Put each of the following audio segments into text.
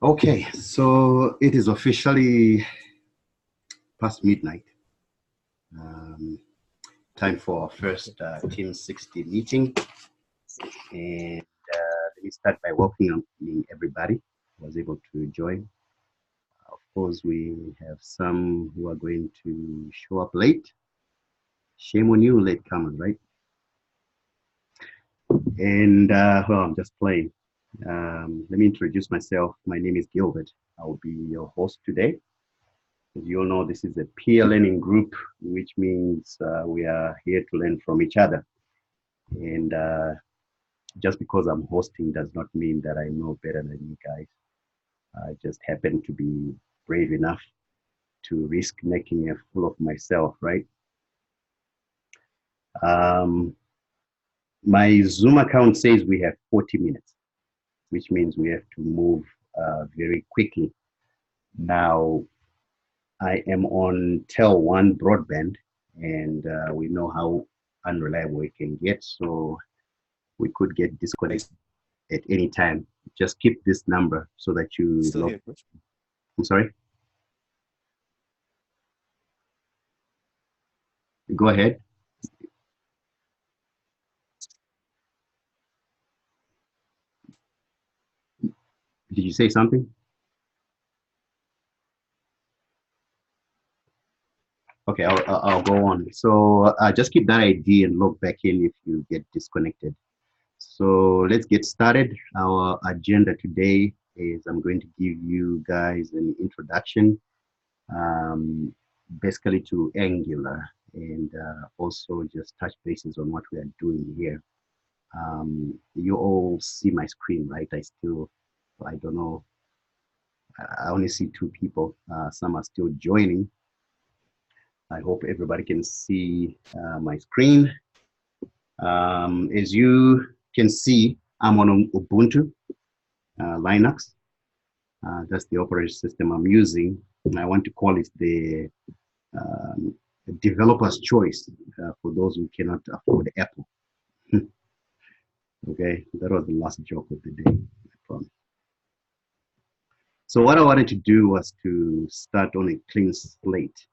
Okay, so it is officially past midnight. Um, Time for our first Team 60 meeting. And let me start by welcoming everybody who was able to join. Of course, we have some who are going to show up late. Shame on you, latecomers, right? And well, I'm just playing. Let me introduce myself. My name is Gilbert. I will be your host today. As you all know, this is a peer learning group, which means we are here to learn from each other. And just because I'm hosting does not mean that I know better than you guys. I just happen to be brave enough to risk making a fool of myself, right? Um, my Zoom account says we have 40 minutes, which means we have to move very quickly. Now, I am on Tel 1 broadband, and we know how unreliable it can get. So we could get disconnected at any time. Just keep this number so that you Still log. here, coach. I'm sorry. Go ahead. Did you say something? Okay, I'll go on. So just keep that ID and log back in if you get disconnected. So let's get started. Our agenda today is I'm going to give you guys an introduction, um, basically to Angular, and also just touch bases on what we are doing here. You all see my screen, right? I don't know, I only see two people. Some are still joining. I hope everybody can see my screen. As you can see, I'm on Ubuntu, Linux. That's the operating system I'm using. And I want to call it the um, developer's choice for those who cannot afford Apple. Okay, that was the last joke of the day, I promise. So what I wanted to do was to start on a clean slate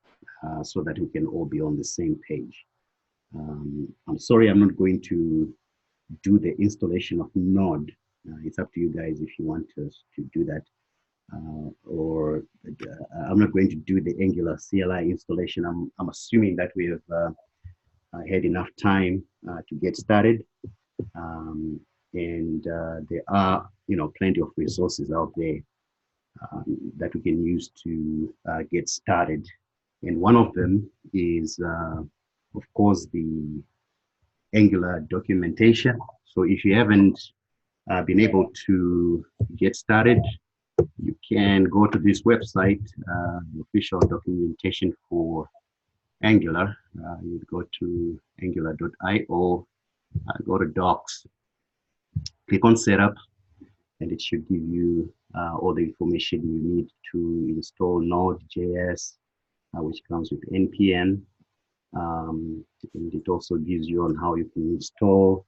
so that we can all be on the same page. I'm sorry I'm not going to do the installation of Node. It's up to you guys if you want us to do that. Or I'm not going to do the Angular CLI installation. I'm assuming that we have had enough time to get started. Um, and there are, plenty of resources out there that we can use to get started. And one of them is, of course, the Angular documentation. So if you haven't been able to get started, you can go to this website, the official documentation for Angular. You go to angular.io, go to docs, click on setup, and it should give you all the information you need to install Node.js, which comes with npm. And it also gives you on how you can install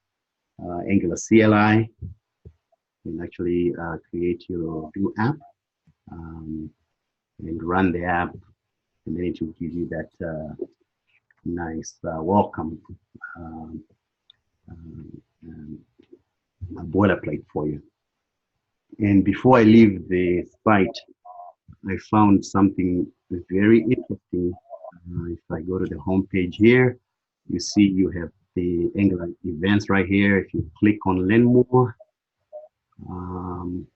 Angular CLI and actually create your new app and run the app, and then it will give you that nice welcome um, um, boilerplate for you. And before I leave the site, I found something very interesting. If I go to the home page here, you see you have the Angular events right here. If you click on Learn More, um,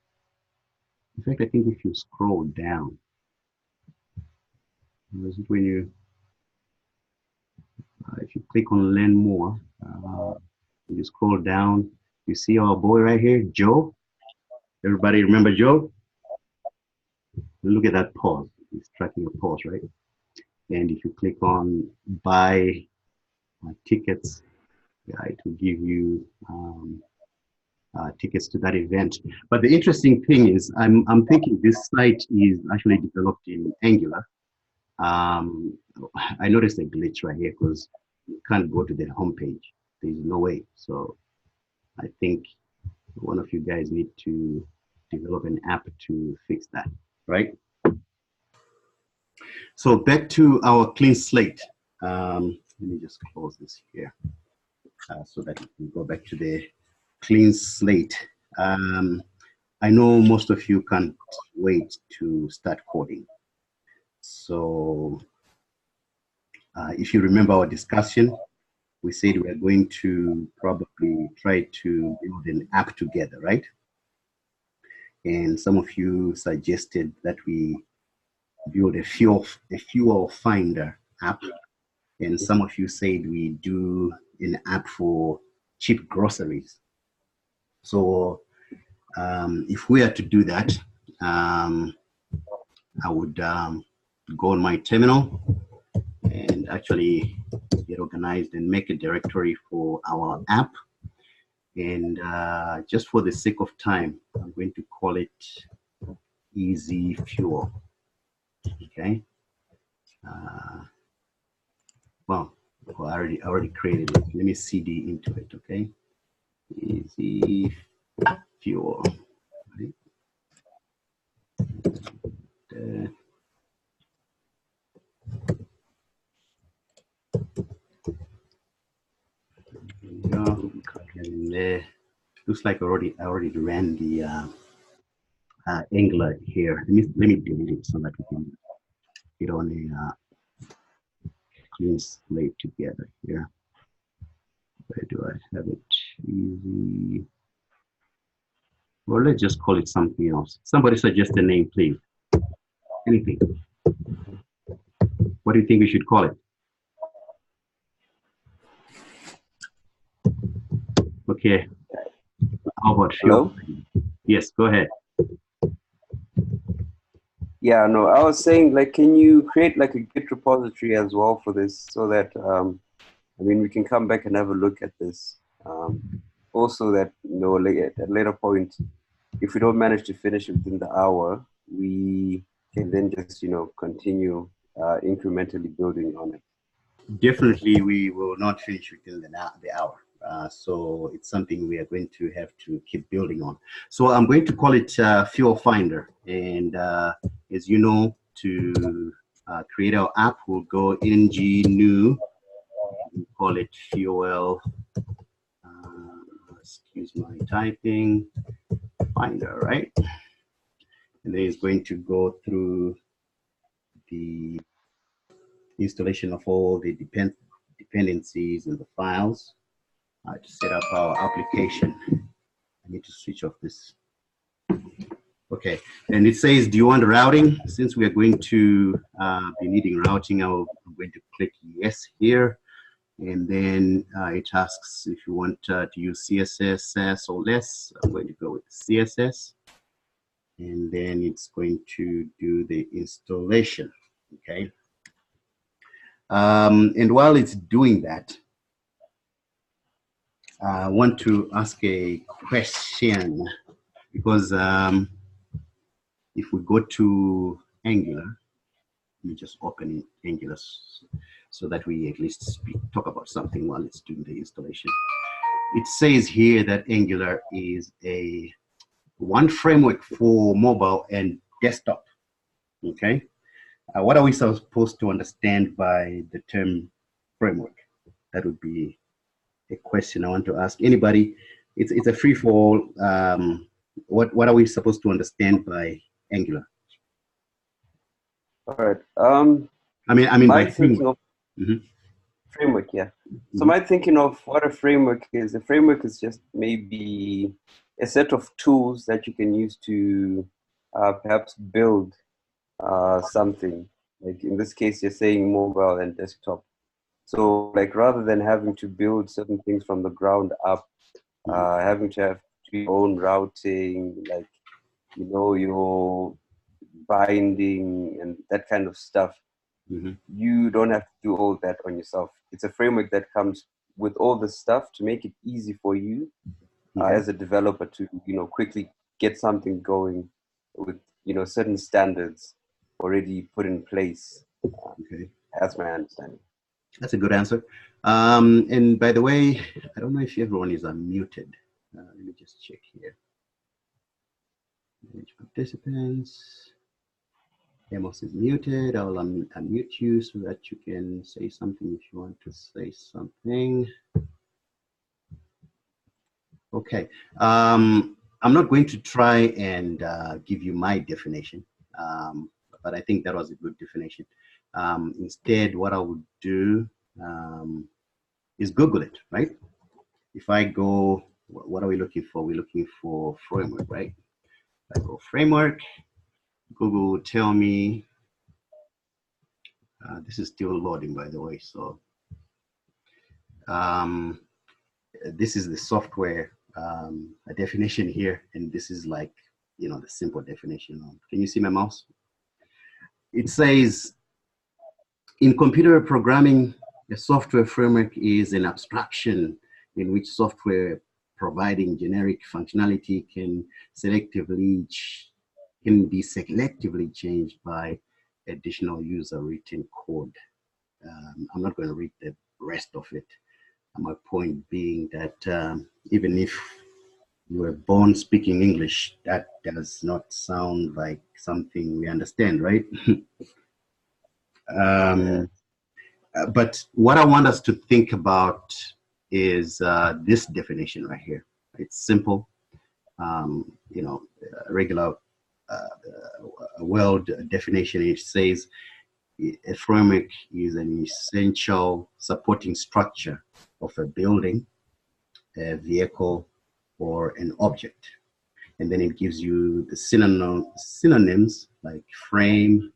in fact, I think if you scroll down, is it when if you click on Learn More, you scroll down, you see our boy right here, Joe. Everybody remember Joe? Look at that pause. He's tracking a pause, right? And if you click on buy tickets, yeah, it will give you tickets to that event. But the interesting thing is, I'm thinking this site is actually developed in Angular. Um, I noticed a glitch right here because you can't go to the homepage. There's no way. So I think one of you guys need to develop an app to fix that, right? So back to our clean slate. Let me just close this here so that we can go back to the clean slate. I know most of you can't wait to start coding. So if you remember our discussion, we said we are going to probably try to build an app together, right? And some of you suggested that we build a fuel finder app. And some of you said we do an app for cheap groceries. So if we are to do that, I would go on my terminal and actually get organized and make a directory for our app. And just for the sake of time, I'm going to call it Easy Fuel. Okay. Well, I already created it. Let me cd into it. Okay. Easy Fuel. Right. And looks like I already ran the Angular here. Let me delete it so that we can get on a clean slate together here. Where do I have it? Easy. Well, let's just call it something else. Somebody suggest a name, please. Anything. What do you think we should call it? Okay. How about Hello? Yes, go ahead. Yeah, no, I was saying, like, can you create like a Git repository as well for this so that, I mean, we can come back and have a look at this. Also that, you know, like at a later point, if we don't manage to finish it within the hour, we can then just, you know, continue incrementally building on it. Definitely, we will not finish within the hour. So it's something we are going to have to keep building on. So I'm going to call it Fuel Finder. And as you know, to create our app, we'll go ng new, and call it Fuel, excuse my typing, Finder, right? And then it's going to go through the installation of all the dependencies and the files to set up our application. I need to switch off this. Okay, and it says, do you want routing? Since we are going to be needing routing, I'm going to click yes here. And then it asks if you want to use CSS or less. I'm going to go with CSS. And then it's going to do the installation, okay? And while it's doing that, I want to ask a question because if we go to Angular, let me just open Angular so that we at least talk about something while it's doing the installation. It says here that Angular is one framework for mobile and desktop, okay? What are we supposed to understand by the term framework? That would be a question I want to ask anybody. It's a free for all. What are we supposed to understand by Angular? All right. I mean by framework. Framework, yeah. So my thinking of what a framework is just maybe a set of tools that you can use to perhaps build something. Like in this case, you're saying mobile and desktop. So like rather than having to build certain things from the ground up, having to have your own routing, like, you know, your binding and that kind of stuff, you don't have to do all that on yourself. It's a framework that comes with all the stuff to make it easy for you as a developer to, you know, quickly get something going with, you know, certain standards already put in place. That's my understanding. That's a good answer. And by the way, I don't know if everyone is unmuted. Let me just check here. participants. Amos is muted. I'll unmute you so that you can say something if you want to say something. Okay. I'm not going to try and give you my definition, but I think that was a good definition. Instead, what I would do is Google it, right? If I go, what are we looking for? We're looking for framework, right? I go framework, Google will tell me, this is still loading, by the way. So this is the software a definition here, and this is like, you know, the simple definition. Can you see my mouse? It says, in computer programming, a software framework is an abstraction in which software providing generic functionality can be selectively changed by additional user written code. I'm not going to read the rest of it. My point being that even if you were born speaking English, that does not sound like something we understand, right? But what I want us to think about is this definition right here. It's simple, you know, regular world definition. It says a framework is an essential supporting structure of a building, a vehicle, or an object. And then it gives you the synonyms like frame,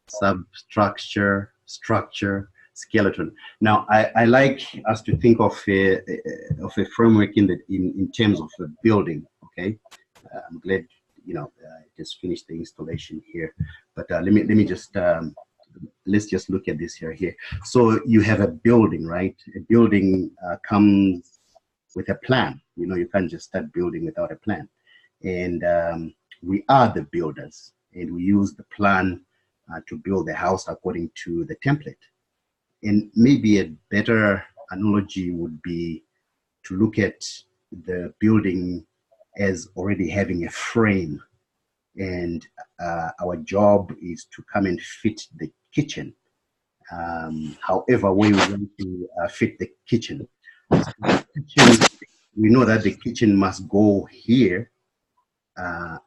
substructure, structure, skeleton. Now, I like us to think of a framework in terms of a building. Okay, I'm glad, you know, I just finished the installation here, but let me just let's just look at this here. So you have a building, right? A building comes with a plan. You know, you can't just start building without a plan. And we are the builders, and we use the plan to build the house according to the template. And maybe a better analogy would be to look at the building as already having a frame, and our job is to come and fit the kitchen, however way we want to fit the kitchen. So the kitchen, we know that the kitchen must go here,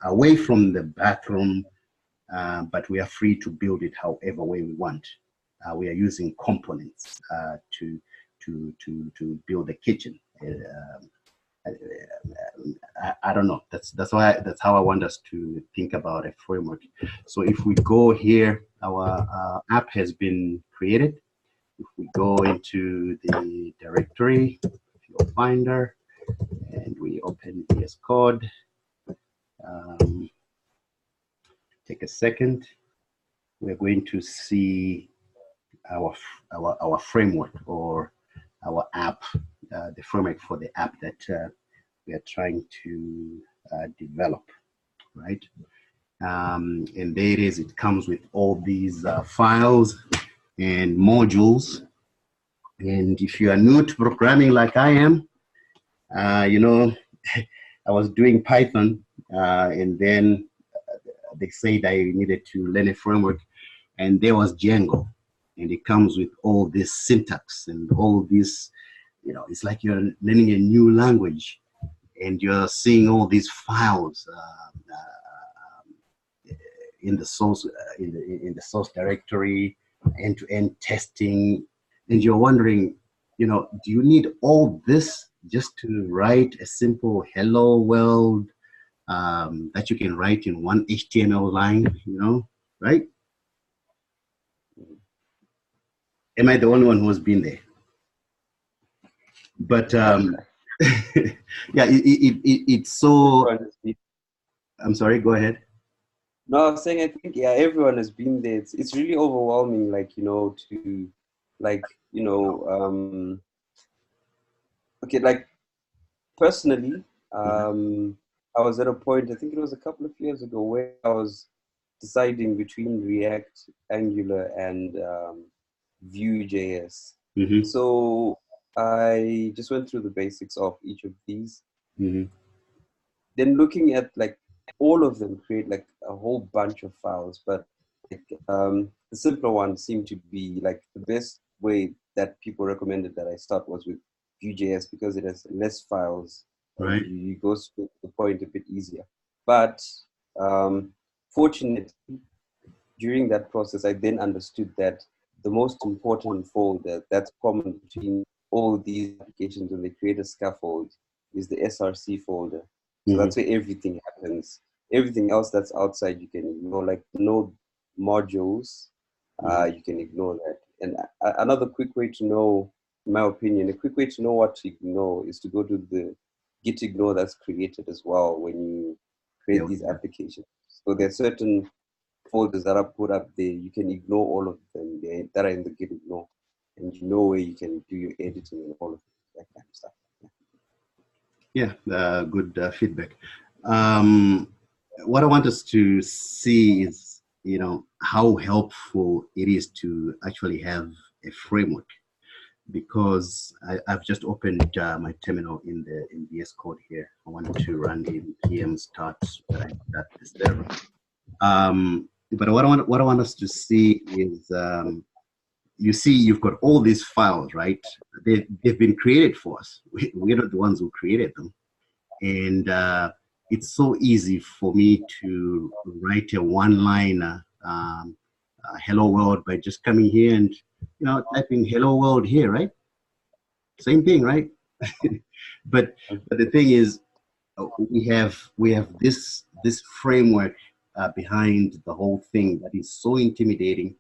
away from the bathroom, but we are free to build it however way we want. We are using components to build the kitchen. I don't know. That's how I want us to think about a framework. So if we go here, our app has been created. If we go into the directory, your Finder, and we open VS Code, take a second. We're going to see our framework, or our app, the framework for the app that we are trying to develop, right? And there it is. It comes with all these files and modules. And if you are new to programming like I am, you know, I was doing Python, and then they said I needed to learn a framework, and there was Django, and it comes with all this syntax and all this, you know, it's like you're learning a new language, and you're seeing all these files in the source in the source directory, end-to-end testing, and you're wondering, you know, do you need all this just to write a simple hello world that you can write in one HTML line, you know, right? Am I the only one who has been there? But yeah, it's so. I'm sorry. Go ahead. No, I was saying, I think, yeah, everyone has been there. It's really overwhelming, like, you know, to, like, you know, okay, like, personally, I was at a point, I think it was a couple of years ago, where I was deciding between React, Angular, and Vue.js. Mm-hmm. So I just went through the basics of each of these. Mm-hmm. Then looking at, like, all of them create like a whole bunch of files, but like, the simpler ones seem to be like the best way that people recommended that I start was with Vue.js because it has less files and Right. you go straight to the point a bit easier. But fortunately, during that process, I then understood that the most important folder that's common between all these applications when they create a scaffold is the SRC folder. So Mm-hmm. that's where everything happens. Everything else that's outside you can ignore, like node modules, Mm-hmm. you can ignore that. And another quick way to know, in my opinion, a quick way to know what to ignore is to go to the git ignore that's created as well when you Yeah. create these applications. So there are certain folders that are put up there, you can ignore all of them that are in the git ignore, and you know where you can do your editing and all of that kind of stuff. Yeah. Good feedback. Um, what I want us to see is, how helpful it is to actually have a framework, because I've just opened my terminal in VS Code here. I want to run in PM start that the server. But what I want us to see is, you see, you've got all these files, right? They've been created for us. We're not the ones who created them, and it's so easy for me to write a one-liner, "Hello world," by just coming here and typing "Hello world" here, right? Same thing, right? but but the thing is, we have this framework behind the whole thing that is so intimidating.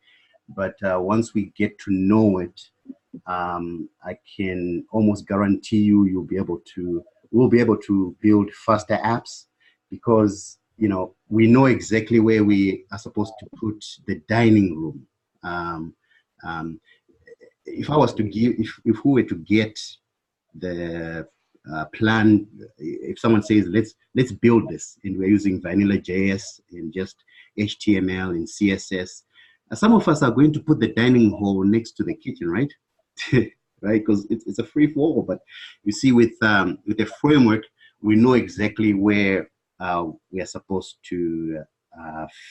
But once we get to know it, I can almost guarantee you'll be able to we'll be able to build faster apps, because we know exactly where we are supposed to put the dining room. Um, um, if I was to give if we were to get the plan, if someone says let's build this and we're using vanilla JS and just HTML and CSS, some of us are going to put the dining hall next to the kitchen, right? Right, because it's a free for all. But you see, with the framework, we know exactly where we are supposed to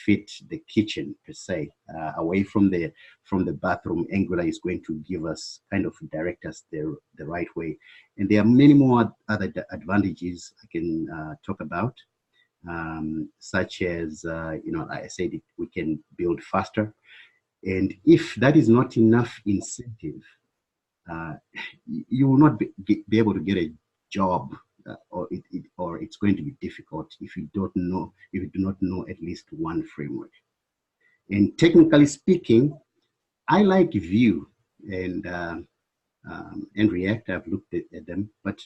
fit the kitchen per se, away from the bathroom. Angular is going to give us kind of direct us the right way. And there are many more other advantages I can talk about, such as, I said we can build faster. And if that is not enough incentive, uh, you will not be able to get a job, or it's going to be difficult if you do not know at least one framework. And technically speaking, I like Vue and React. I've looked at them, but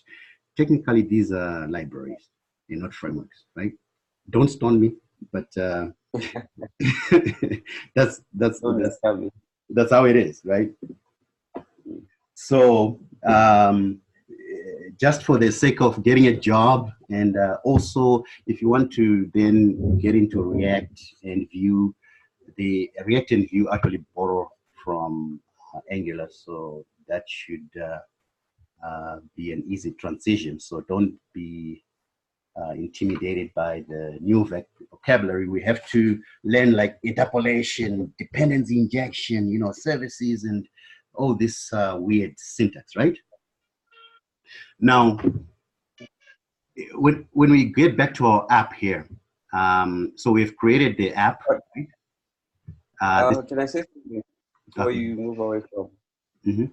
technically these are libraries, they're not frameworks, right? Don't stone me, but that's that's Don't that's disturb me. that's how it is, right? So just for the sake of getting a job, and also if you want to then get into React and Vue, the React and Vue actually borrow from Angular, so that should be an easy transition. So don't be intimidated by the new vocabulary. We have to learn like interpolation, dependency injection, services, and all this weird syntax, right? Now, when we get back to our app here, so we've created the app. Right? This, Can I say something before okay. you move away from? Mhm.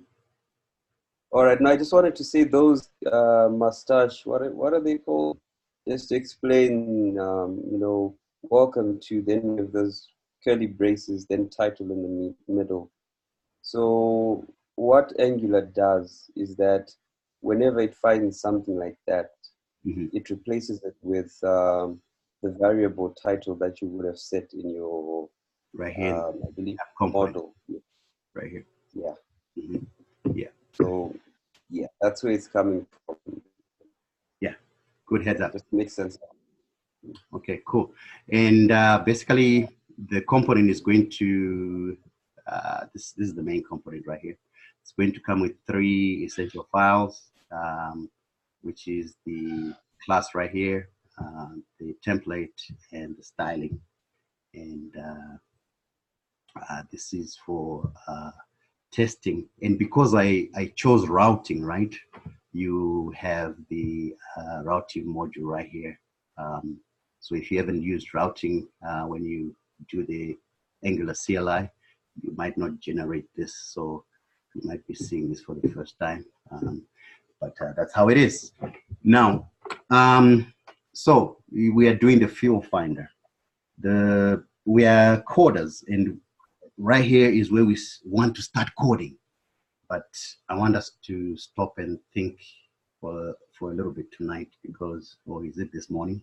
All right, now I just wanted to say those mustache. What are they called? Just to explain, welcome to then with those curly braces, then title in the middle. So what Angular does is that whenever it finds something like that, Mhm. it replaces it with the variable title that you would have set in your, Right here, I believe, app component, model. right here. Yeah. Mhm. Yeah, So yeah, that's where it's coming from. yeah. Good heads Yeah, up. just makes sense. Okay, cool. And basically, the component is going to, this is the main component right here. It's going to come with 3 essential files, which is the class right here, the template and the styling. And this is for testing. And because I chose routing, right? You have the routing module right here. So if you haven't used routing when you do the Angular CLI, you might not generate this. So you might be seeing this for the first time. But that's how it is. Now, so we are doing the fuel finder. We are coders, and right here is where we want to start coding. But I want us to stop and think for a little bit tonight, because, or is it this morning?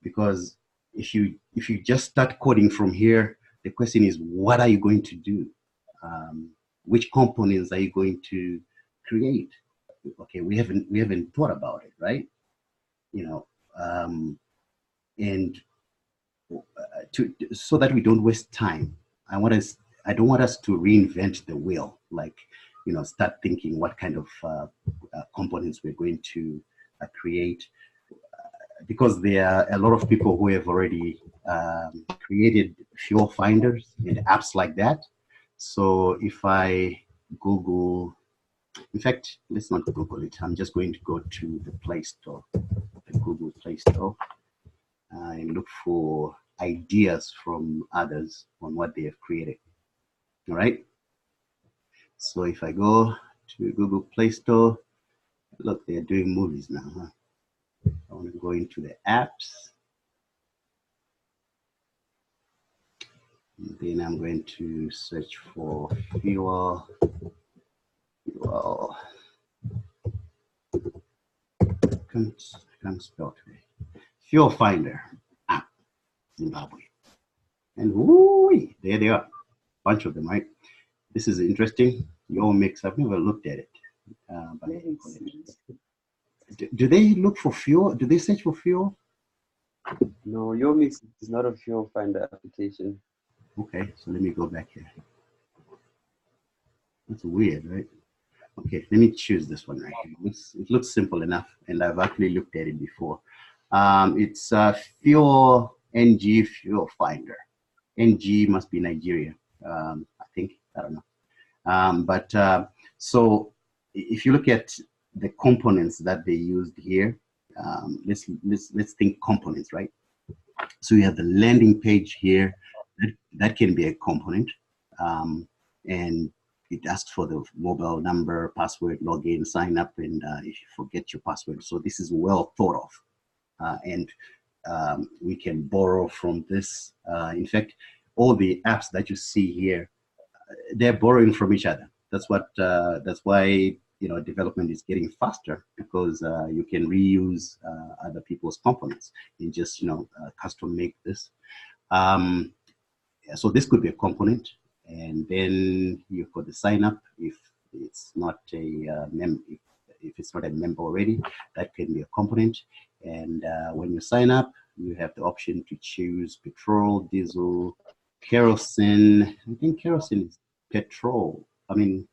Because if you just start coding from here, the question is, what are you going to do? Which components are you going to create? Okay, we haven't thought about it, right? You know, and so that we don't waste time, I don't want us to reinvent the wheel, like, you know, start thinking what kind of components we're going to create, because there are a lot of people who have already created fuel finders and apps like that. So if I Google, in fact, let's not Google it. I'm just going to go to the Play Store, the Google Play Store, and look for ideas from others on what they have created. All right. So if I go to Google Play Store, look, they're doing movies now. Huh? I want to go into the apps. And then I'm going to search for fuel. Can't spell today. Fuel Finder app, Zimbabwe. And whoo, there they are. Bunch of them, right? This is interesting. Your mix. I've never looked at it. But do they look for fuel? Do they search for fuel? No, your mix is not a fuel finder application. Okay, so let me go back here. That's weird, right? Okay, let me choose this one right here. It looks simple enough, and I've actually looked at it before. It's Fuel NG Fuel Finder. NG must be Nigeria, I think. I don't know. So if you look at the components that they used here, let's think components, right? So you have the landing page here. That can be a component, and it asks for the mobile number, password, login, sign up, and if you forget your password. So this is well thought of, and we can borrow from this. In fact, all the apps that you see here, they're borrowing from each other. That's why, you know, development is getting faster, because you can reuse other people's components and just, you know, custom make this. So this could be a component, and then you've got the sign up. If it's not a if it's not a member already, that can be a component. And when you sign up, you have the option to choose petrol, diesel, kerosene. I think kerosene is petrol. I mean,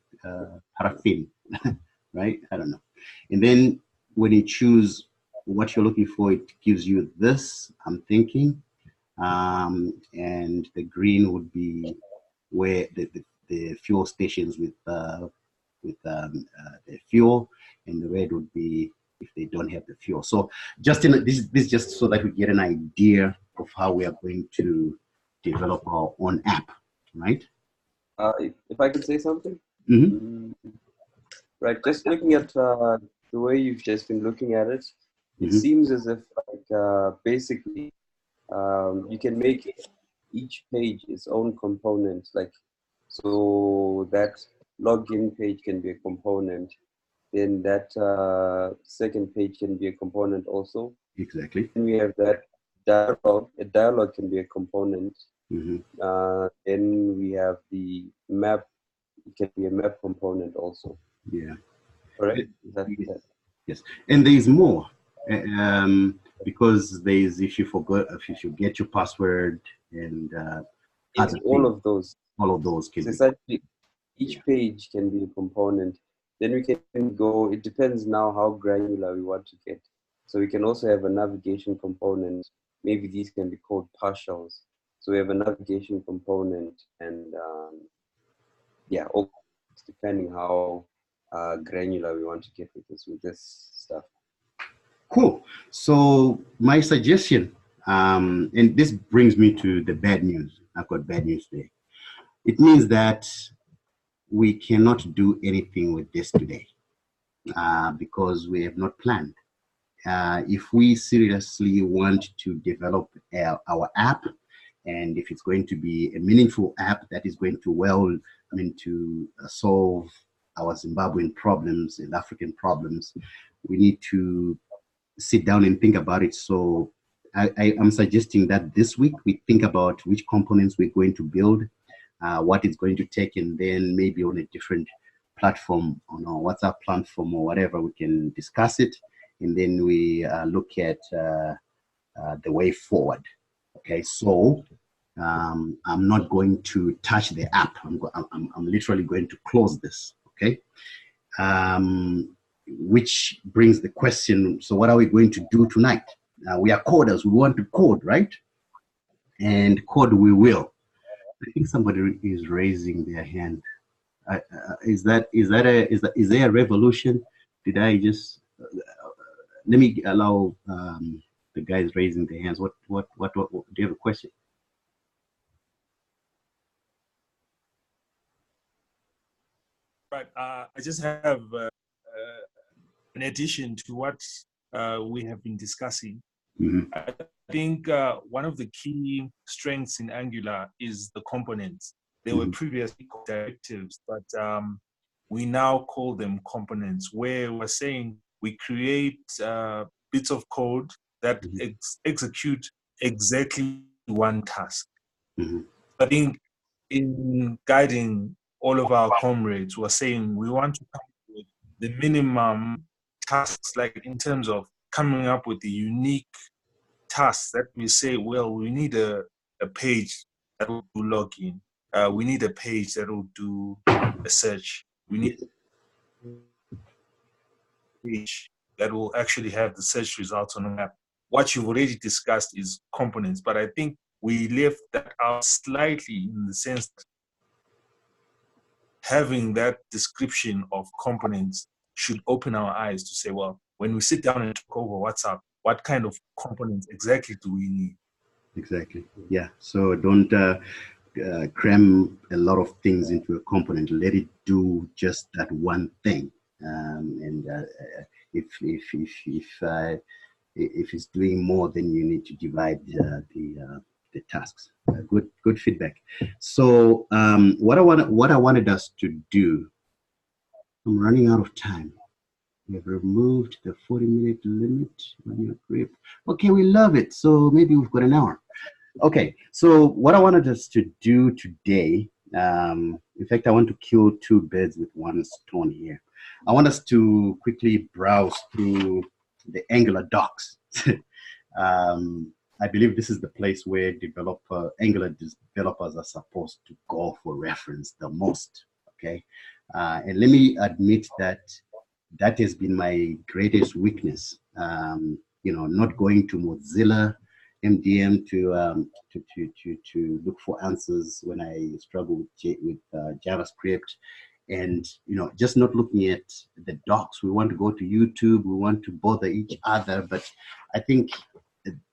paraffin, right? I don't know. And then when you choose what you're looking for, it gives you this, I'm thinking. And the green would be where the fuel stations with the fuel, and the red would be if they don't have the fuel. So just this just so that we get an idea of how we are going to develop our own app, right? If I could say something. Mm-hmm. Right, just looking at the way you've just been looking at it, it Mm-hmm. seems as if, like, basically, you can make each page its own component. Like, so that login page can be a component. Then that second page can be a component also. Exactly. Then we have that dialogue. A dialogue can be a component. Mm-hmm. Then we have the map. It can be a map component also. Yeah. Correct? Yes, and there is more, because there is, if you get your password, and It's all of those. All of those can So be. essentially, each page can be a component. Then we can go. It depends now how granular we want to get. So we can also have a navigation component. Maybe these can be called partials. So we have a navigation component, and yeah, depending how granular we want to get with this stuff. Cool. So my suggestion, and this brings me to the bad news. I've got bad news today. It means that we cannot do anything with this today because we have not planned. If we seriously want to develop our app, and if it's going to be a meaningful app that is going to to solve our Zimbabwean problems and African problems, we need to sit down and think about it. So I am suggesting that this week we think about which components we're going to build, what it's going to take, and then maybe on a different platform, on our WhatsApp platform or whatever, we can discuss it, and then we look at the way forward. Okay, so I'm not going to touch the app. I'm literally going to close this. Okay. Which brings the question, so what are we going to do tonight? We are coders, we want to code, right? And code we will. I think somebody is raising their hand. Is there a revolution? Did I just, let me allow the guys raising their hands. What, do you have a question? Right, I just have in addition to what we have been discussing, I think one of the key strengths in Angular is the components. They were previously called directives, but we now call them components, where we're saying we create bits of code that execute exactly one task. I think in guiding all of our comrades, we're saying we want to come up with the minimum tasks, like in terms of coming up with the unique tasks that we say, well, we need a page that will do login. We need a page that will do a search. We need a page that will actually have the search results on the map. What you've already discussed is components, but I think we left that out slightly in the sense that having that description of components should open our eyes to say, well, when we sit down and talk over WhatsApp, what kind of components exactly do we need? Exactly. Yeah. So don't cram a lot of things into a component. Let it do just that one thing. If it's doing more, then you need to divide the tasks. Good feedback. So what I wanted us to do. I'm running out of time. We have removed the 40-minute limit on your grip. Okay, we love it. So maybe we've got an hour. Okay, so what I wanted us to do today, in fact, I want to kill two birds with one stone here. I want us to quickly browse through the Angular docs. I believe this is the place where Angular developers are supposed to go for reference the most, okay? And let me admit that has been my greatest weakness. Not going to Mozilla MDM to look for answers when I struggle with JavaScript, and just not looking at the docs. We want to go to YouTube, we want to bother each other, but I think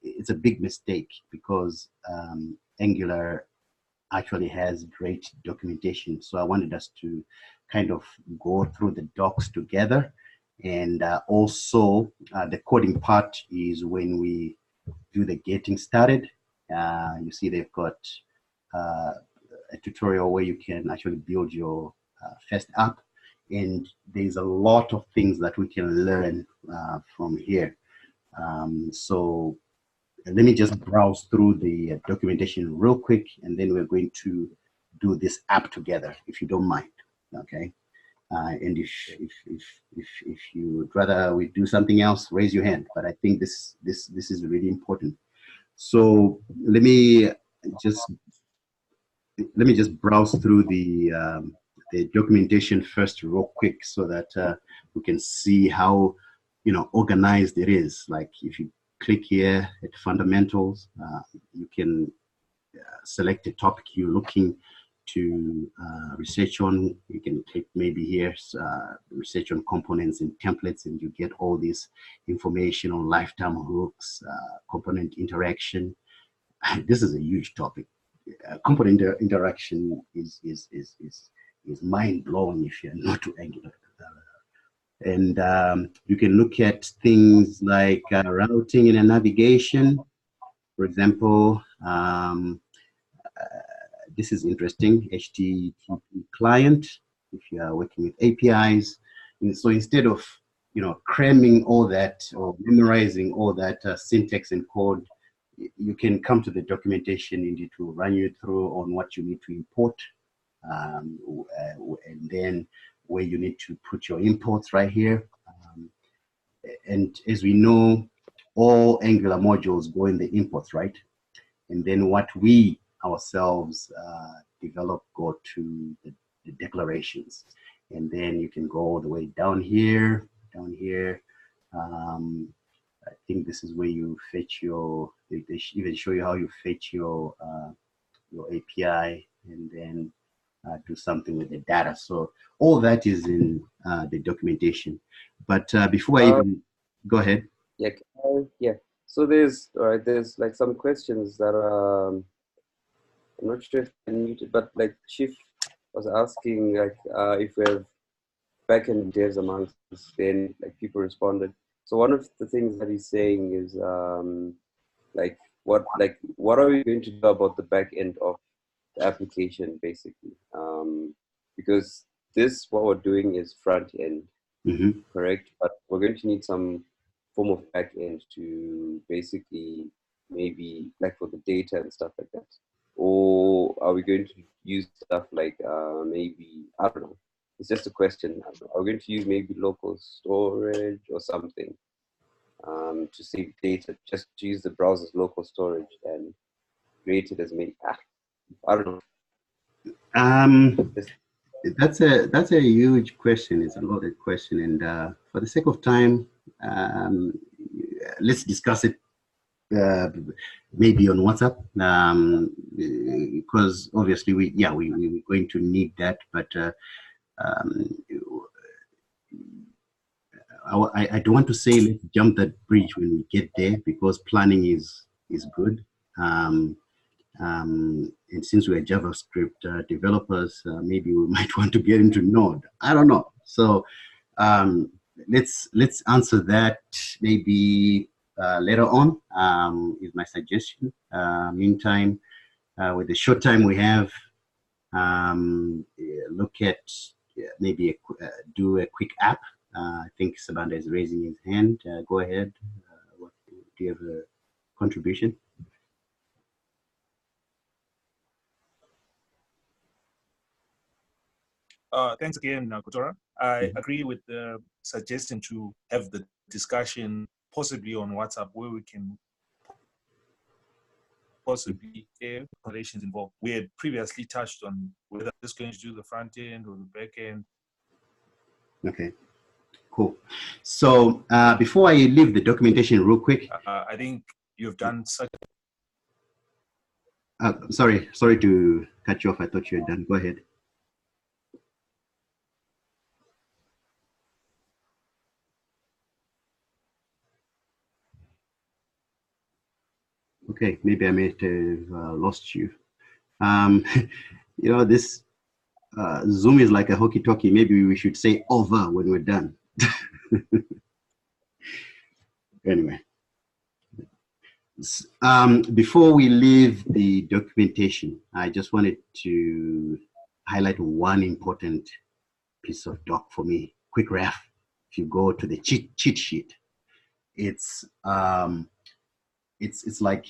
it's a big mistake because Angular actually has great documentation. So I wanted us to kind of go through the docs together. And also the coding part is when we do the getting started. You see they've got a tutorial where you can actually build your first app. And there's a lot of things that we can learn from here. So let me just browse through the documentation real quick, and then we're going to do this app together, if you don't mind, okay? And if you would rather we do something else, raise your hand. But I think this is really important. So let me just browse through the documentation first, real quick, so that we can see how organized it is. Like if you click here at fundamentals, you can select a topic you're looking to research on. You can click maybe here, research on components and templates, and you get all this information on lifetime hooks, component interaction. This is a huge topic. Component interaction is mind blowing if you're not too Angular. And you can look at things like routing and navigation. For example, this is interesting, HTTP client, if you are working with APIs. And so instead of cramming all that or memorizing all that syntax and code, you can come to the documentation and it will run you through on what you need to import, and then where you need to put your imports right here. And as we know, all Angular modules go in the imports, right? And then what we ourselves develop go to the declarations. And then you can go all the way down here. I think this is where you fetch they even show you how you fetch your API and then do something with the data. So all that is in the documentation. But before I even go ahead. Yeah, yeah. So there's like some questions that are I'm not sure if they're muted, but like Chief was asking like if we have backend devs amongst us, then like people responded. So one of the things that he's saying is like what are we going to do about the back end of the application basically? Because what we're doing is front end, correct? But we're going to need some form of back end to basically maybe like for the data and stuff like that. Or are we going to use stuff like maybe, I don't know, it's just a question. Are we going to use maybe local storage or something to save data, just to use the browser's local storage and create it as maybe, I don't know. That's a huge question. It's a loaded question, and for the sake of time, let's discuss it maybe on WhatsApp, because obviously we're going to need that. But I don't want to say let's jump that bridge when we get there, because planning is good. And since we're JavaScript developers, maybe we might want to get into Node. I don't know. So let's answer that maybe later on, is my suggestion. Meantime, with the short time we have, look at maybe do a quick app. I think Sabanda is raising his hand. Go ahead. Do you have a contribution? Thanks again, Gotora. I agree with the suggestion to have the discussion possibly on WhatsApp, where we can possibly have relations involved. We had previously touched on whether this is going to do the front end or the back end. Okay, cool. So before I leave the documentation real quick. I think you've done such. Sorry to cut you off. I thought you had done. Go ahead. Okay, maybe I may have lost you. This Zoom is like a hockey-talkie. Maybe we should say over when we're done. Anyway, before we leave the documentation, I just wanted to highlight one important piece of doc for me. Quick ref. If you go to the cheat sheet, it's like,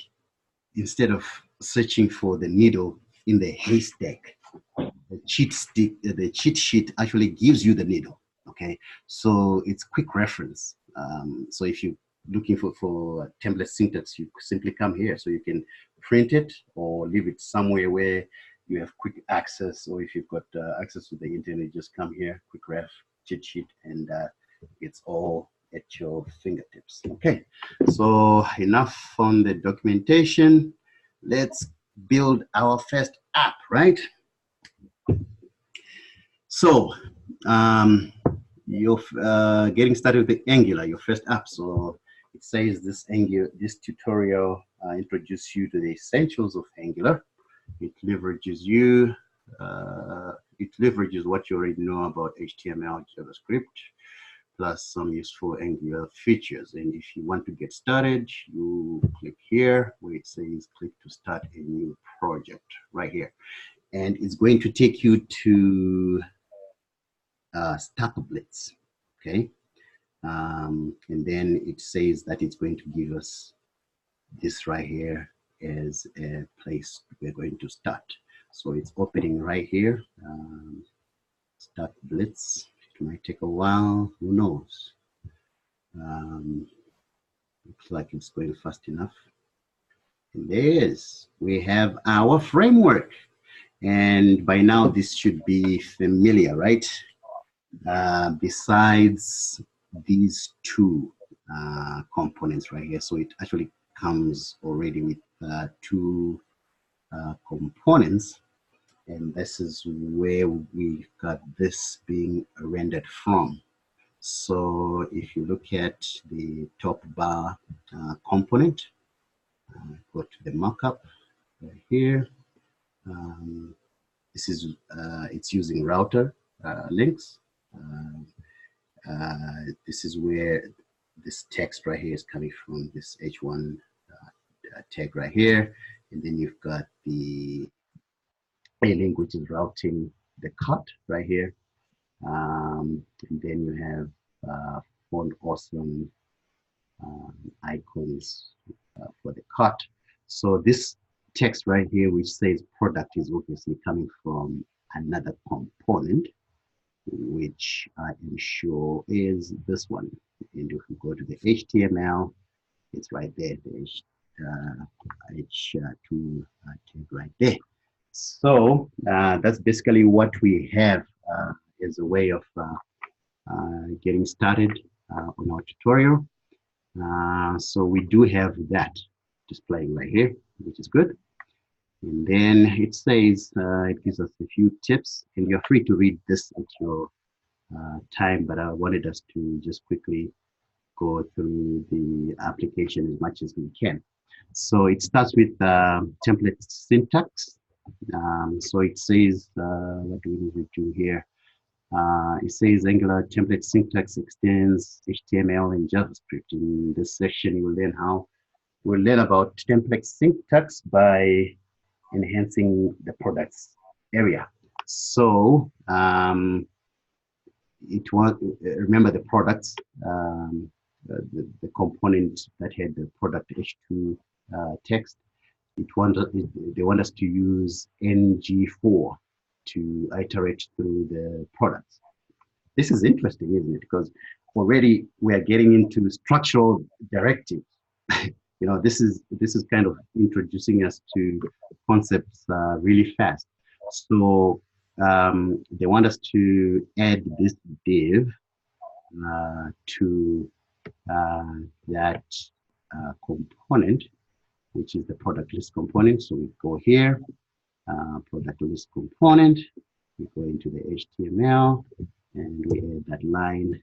instead of searching for the needle in the haystack, the cheat sheet actually gives you the needle. Okay, so it's quick reference. So if you're looking for template syntax, you simply come here. So you can print it or leave it somewhere where you have quick access, or if you've got access to the internet, just come here, quick ref, cheat sheet, and it's all at your fingertips. Okay, so enough on the documentation. Let's build our first app, right? So you're getting started with the Angular, your first app. So it says this tutorial introduces you to the essentials of Angular. It leverages what you already know about HTML, JavaScript, plus some useful Angular features. And if you want to get started, you click here where it says click to start a new project right here. And it's going to take you to StackBlitz, okay? And then it says that it's going to give us this right here as a place we're going to start. So it's opening right here. StackBlitz. It might take a while, who knows? Looks like it's going fast enough. And there it is. We have our framework. And by now this should be familiar, right? Besides these two components right here. So it actually comes already with two components. And this is where we got this being rendered from. So if you look at the top bar component, go to the markup right here. This is it's using router links. This is where this text right here is coming from, this H1 tag right here. And then you've got the link which is routing the cut right here. And then you have font awesome icons for the cut. So this text right here which says product is obviously coming from another component, which I am sure is this one. And if we go to the HTML, it's right there, the H2 tag right there. So that's basically what we have as a way of getting started on our tutorial. So we do have that displaying right here, which is good. And then it says, it gives us a few tips, and you're free to read this at your time, but I wanted us to just quickly go through the application as much as we can. So it starts with template syntax. So it says, what do we need to do here? It says Angular template syntax extends HTML and JavaScript. In this section, you will learn about template syntax by enhancing the products area. So remember the products, the component that had the product H2 text. They want us to use NG4 to iterate through the products. This is interesting, isn't it? Because already we are getting into structural directives. You know, this is kind of introducing us to concepts really fast. So they want us to add this div to that component, which is the product list component. So we go here, product list component, we go into the HTML, and we add that line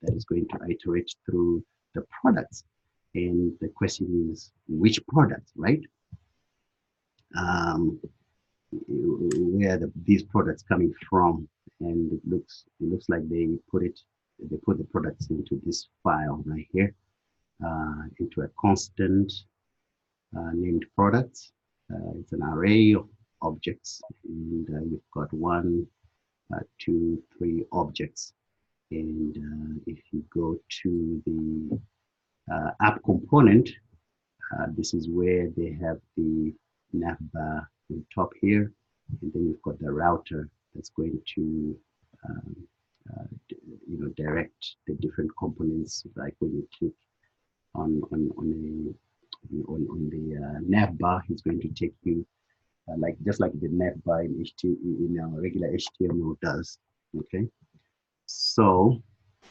that is going to iterate through the products. And the question is, which products, right? Where are these products coming from? And it looks like they put the products into this file right here, into a constant named products. It's an array of objects, and you've got 1, 2, 3 objects. And if you go to the app component, this is where they have the navbar on top here, and then you've got the router that's going to direct the different components. Like when you click on the navbar, it's going to take you just like the navbar in regular HTML does. Okay, so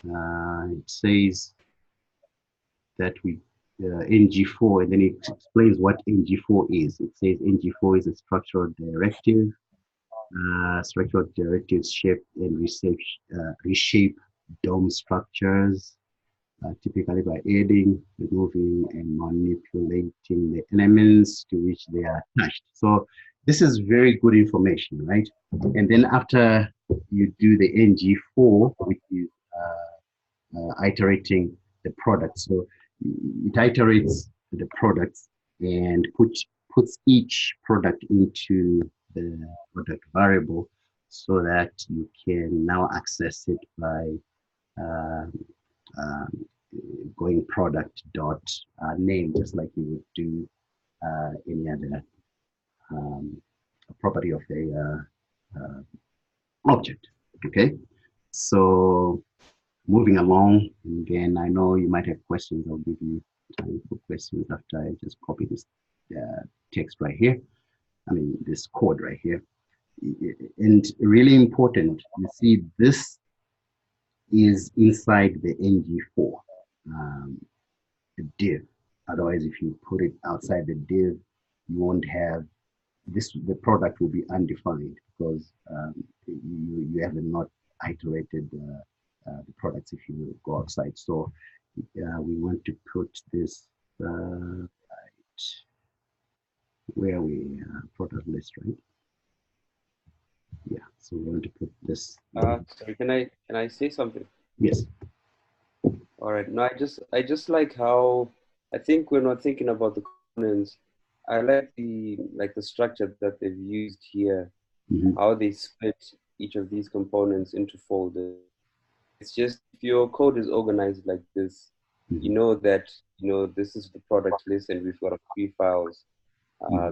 it says that we NG4, and then it explains what NG4 is. It says NG4 is a structural directive. Structural directives shape and reshape dome structures, typically by adding, removing, and manipulating the elements to which they are attached. So this is very good information, right? And then after you do the NG4, which is iterating the product. So it iterates the products and puts each product into the product variable so that you can now access it by going product dot name, just like you would do any other property of a object. Okay, so moving along, again, I know you might have questions. I'll give you time for questions after I just copy this text right here. I mean, this code right here. And really important, you see this is inside the NG4 div. Otherwise, if you put it outside the div, you won't have this, the product will be undefined because you have not iterated the products if you go outside. So we want to put this right where we product list, right? Yeah, so we want to put this. Sorry, can I say something? Yes. All right. No, I just like how I think we're not thinking about the components. I like the structure that they've used here, how they split each of these components into folders. It's just if your code is organized like this, you know that this is the product list, and we've got three files: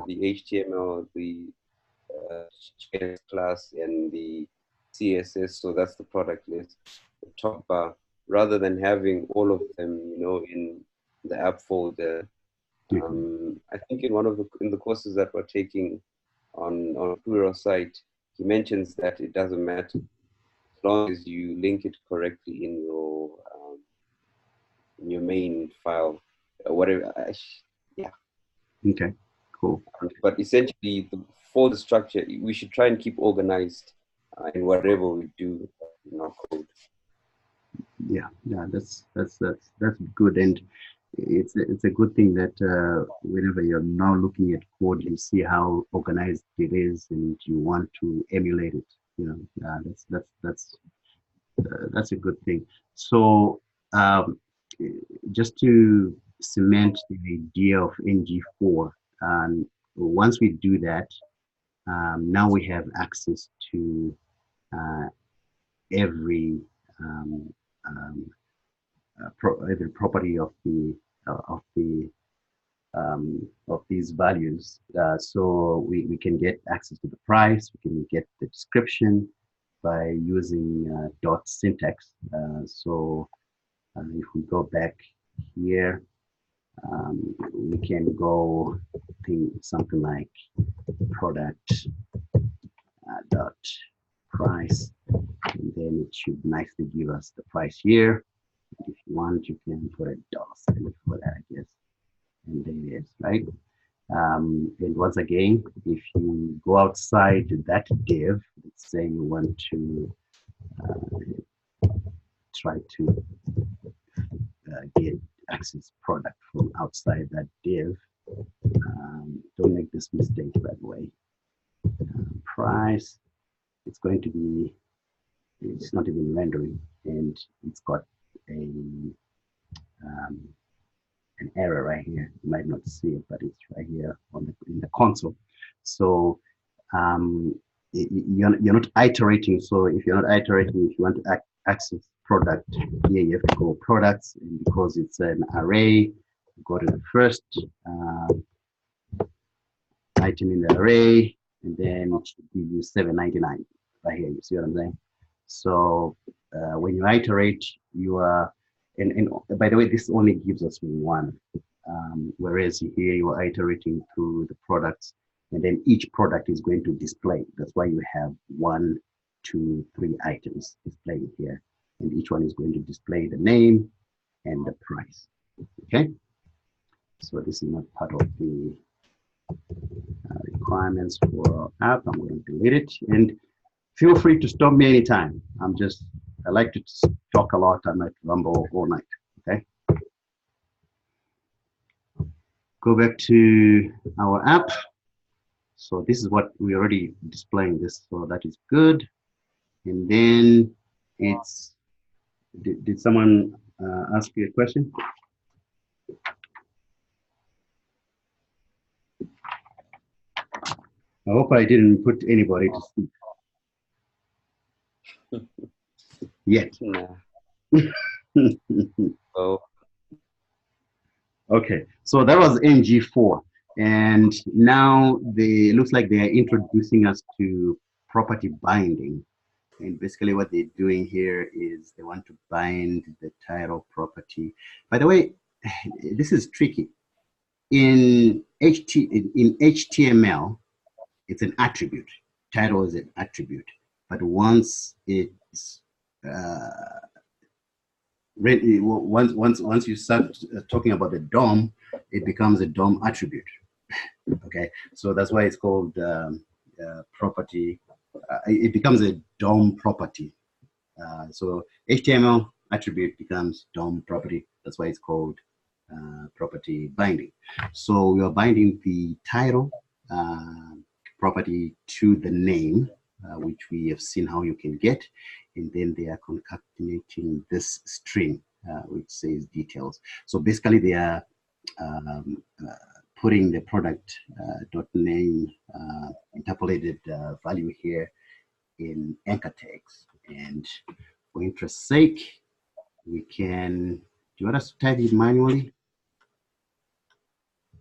the HTML, the JS class, and the CSS. So that's the product list, the top bar, rather than having all of them, in the app folder. I think in the courses that we're taking on Plural site, he mentions that it doesn't matter as long as you link it correctly in your main file, whatever. Yeah. Okay. Cool. But essentially, for the structure, we should try and keep organized in whatever we do in our code. Yeah, that's good, and it's a good thing that whenever you're now looking at code, you see how organized it is, and you want to emulate it. That's a good thing. So just to cement the idea of NG4, once we do that, now we have access to every every property of these values. So we can get access to the price. We can get the description by using dot syntax. So if we go back here, we can go something like product dot price, and then it should nicely give us the price here. If you want, you can put a $sign for that, I guess, and there it is, right? And once again, if you go outside that div, let's say you want to try to get access product from outside that div, don't make this mistake, by the way. Price, it's going to be, it's not even rendering, and it's got an error right here. You might not see it, but it's right here in the console. So you're not iterating. So if you're not iterating, if you want to access product, here you have to go products, and because it's an array, go to the first item in the array, and then it should give you $7.99 right here. You see what I'm saying? So when you iterate, you are, and by the way, this only gives us one, whereas here you are iterating through the products, and then each product is going to display. That's why you have 1, 2, 3 items displayed here, and each one is going to display the name and the price. Okay, so this is not part of the requirements for our app. I'm going to delete it, and feel free to stop me anytime. I like to talk a lot. I might rumble all night. Okay, go back to our app. So this is what we already displaying this, so that is good. And then it's, did someone ask you a question? I hope I didn't put anybody to sleep yet. No. Oh. Okay, so that was NG4. And now looks like they are introducing us to property binding. And basically what they're doing here is they want to bind the title property. By the way, this is tricky. In HTML, it's an attribute. Title is an attribute. But once it's once you start talking about the DOM, it becomes a DOM attribute. Okay, so that's why it's called property. It becomes a DOM property. So HTML attribute becomes DOM property. That's why it's called property binding. So we are binding the title property to the name, which we have seen how you can get, and then they are concatenating this string, which says details. So basically they are putting the product dot name interpolated value here in anchor tags. And for interest's sake, we can, do you want us to type it manually?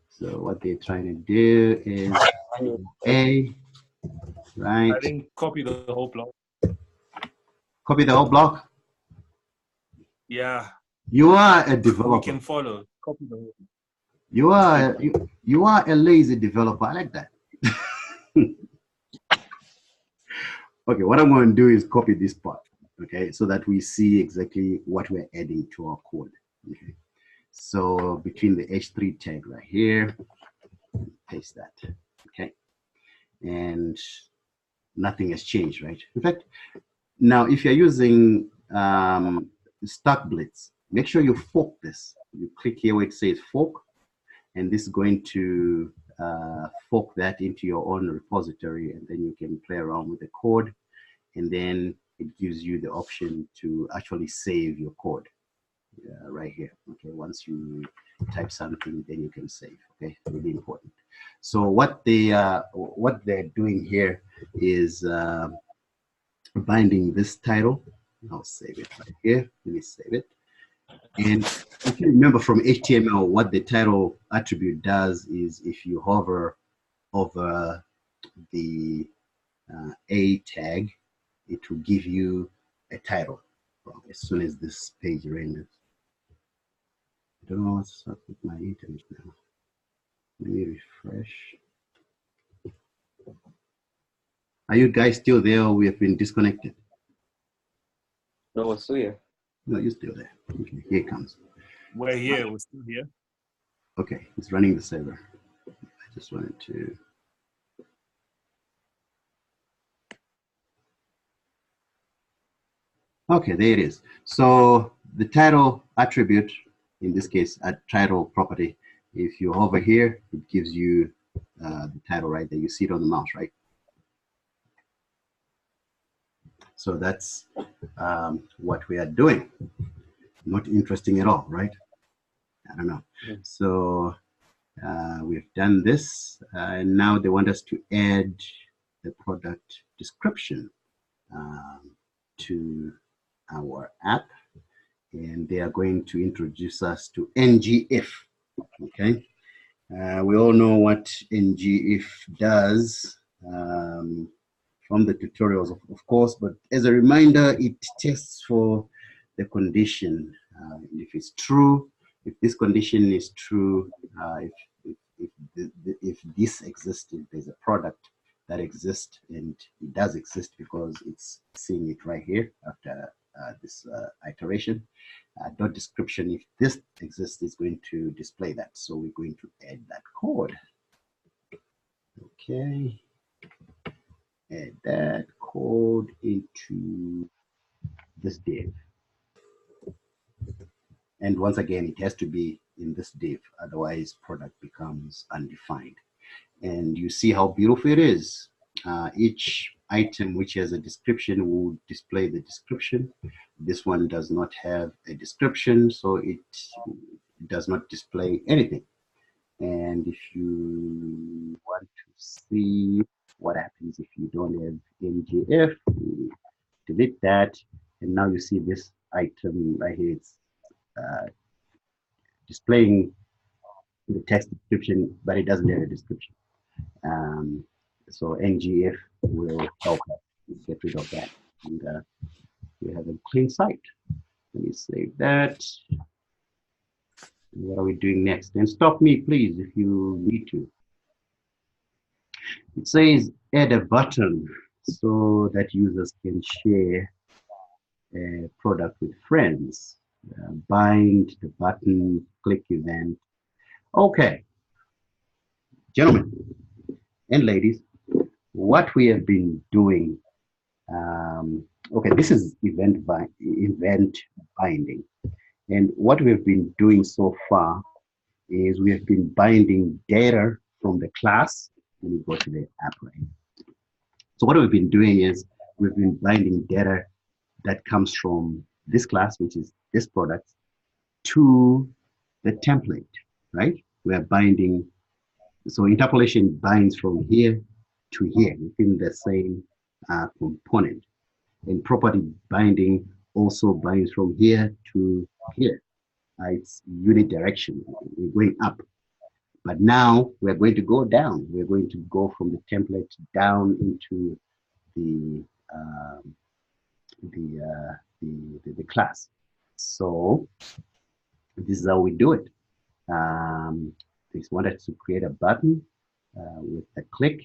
So what they're trying to do is A, right? I think copy the whole block. Copy the whole block? Yeah. You are a developer. We can follow. Copy the whole block. You are a lazy developer. I like that. Okay, what I'm going to do is copy this part, okay, so that we see exactly what we're adding to our code. Okay, so between the H3 tag right here, paste that. Okay, and nothing has changed, right? In fact, now if you're using Stack Blitz, make sure you fork this. You click here where it says fork, and this is going to fork that into your own repository, and then you can play around with the code, and then it gives you the option to actually save your code right here. Okay, once you type something, then you can save. Okay, really important. So what they're doing here is binding this title. I'll save it right here. Let me save it. And if you remember from HTML, what the title attribute does is if you hover over the A tag, it will give you a title as soon as this page renders. I don't know what's up with my internet now. Let me refresh. Are you guys still there, or we have been disconnected? No, we're still here. No, you're still there. Okay, here it comes. We're here. We're still here. Okay, it's running the server. I just wanted to. Okay, there it is. So the title attribute, in this case, a title property, if you hover here, it gives you the title right there. You see it on the mouse, right? So that's what we are doing. Not interesting at all, right? I don't know. So we've done this, and now they want us to add the product description to our app, and they are going to introduce us to ngIf. Okay, we all know what ngIf does from the tutorials, of course, but as a reminder, it tests for the condition. If it's true, if this condition is true, if this exists, if there's a product that exists, and it does exist because it's seeing it right here after this iteration, dot description, if this exists, is going to display that. So we're going to add that code. Okay, add that code into this div. And once again, it has to be in this div, otherwise product becomes undefined. And you see how beautiful it is. Each item which has a description will display the description. This one does not have a description, so it does not display anything. And if you want to see what happens if you don't have MGF, delete that, and now you see this item right here. It's displaying the text description, but it doesn't have a description. So NGF will help us get rid of that. And we have a clean site. Let me save that. What are we doing next? And stop me, please, if you need to. It says add a button so that users can share a product with friends. Bind the button, click event. Okay, gentlemen and ladies, what we have been doing, okay, this is event binding. And what we've been doing so far is we have been binding data from the class. Let me go to the app right. So what we've been doing is we've been binding data that comes from this class, which is this product, to the template, right? We are binding, so interpolation binds from here to here within the same component. And property binding also binds from here to here. It's unit direction. We're going up. But now we're going to go down. We're going to go from the template down into the class. So this is how we do it. They wanted to create a button with a click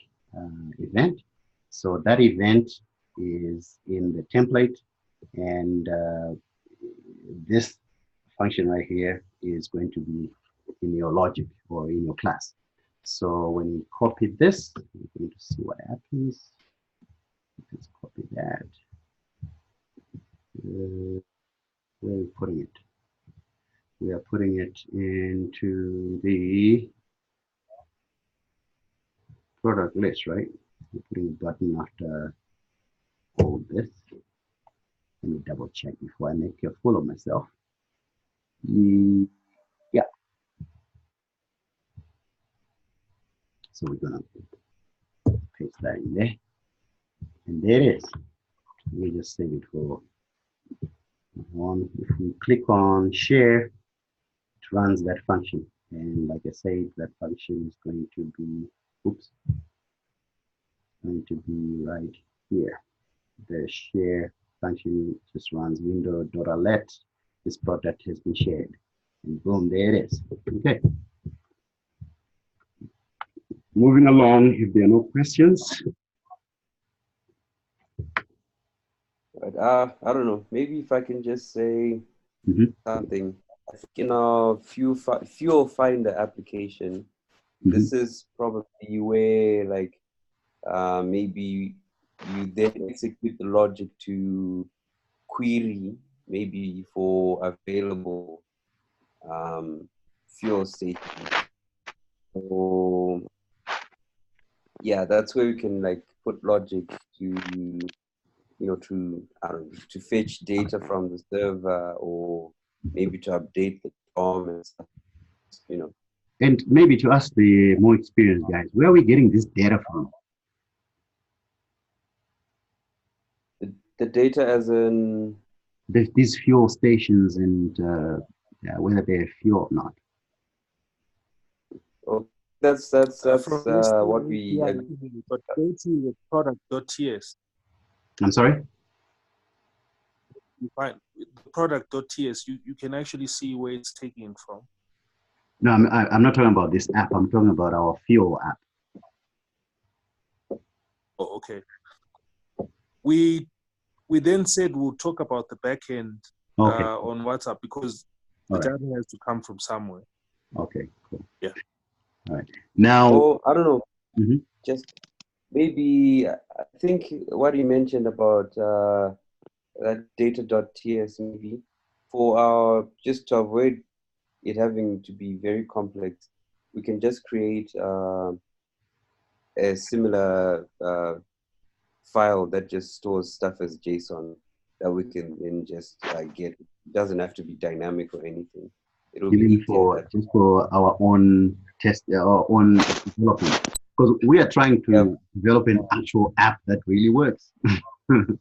event. So that event is in the template, and this function right here is going to be in your logic or in your class. So when you copy this, we're going to see what happens. Let's copy that. Where are we putting it? We are putting it into the product list, right? We're putting a button after all this. Let me double check before I make a fool of myself. Yeah. So we're gonna paste that in there. And there it is. We just save it for one. If we click on share, it runs that function. And like I said, that function is going to be, going to be right here. The share function just runs window.alert. This product has been shared. And boom, there it is. Okay. Moving along, if there are no questions. Right. I don't know. Maybe if I can just say something. I think in our fuel finder application, this is probably where like maybe you then execute the logic to query maybe for available fuel stations. So yeah, that's where we can like put logic to to fetch data from the server, or maybe to update the DOM and stuff, And maybe to ask the more experienced guys, where are we getting this data from? The data as in? These fuel stations and whether they're fuel or not. Oh, that's what we... But go to the product.ts. I'm sorry? You find the product.ts, you can actually see where it's taken from. No, I'm not talking about this app. I'm talking about our fuel app. Oh, okay. We then said we'll talk about the backend Okay. on WhatsApp, because the All right. data has to come from somewhere. Okay, cool. Yeah. All right. Now, Oh, I don't know. Mhm. Just maybe I think what you mentioned about that data.ts, maybe for our, just to avoid it having to be very complex, we can just create a similar file that just stores stuff as JSON that we can then just get. It doesn't have to be dynamic or anything. It'll be even easier for that. just for our own test, our own development, because we are trying Yeah. to develop an actual app that really works,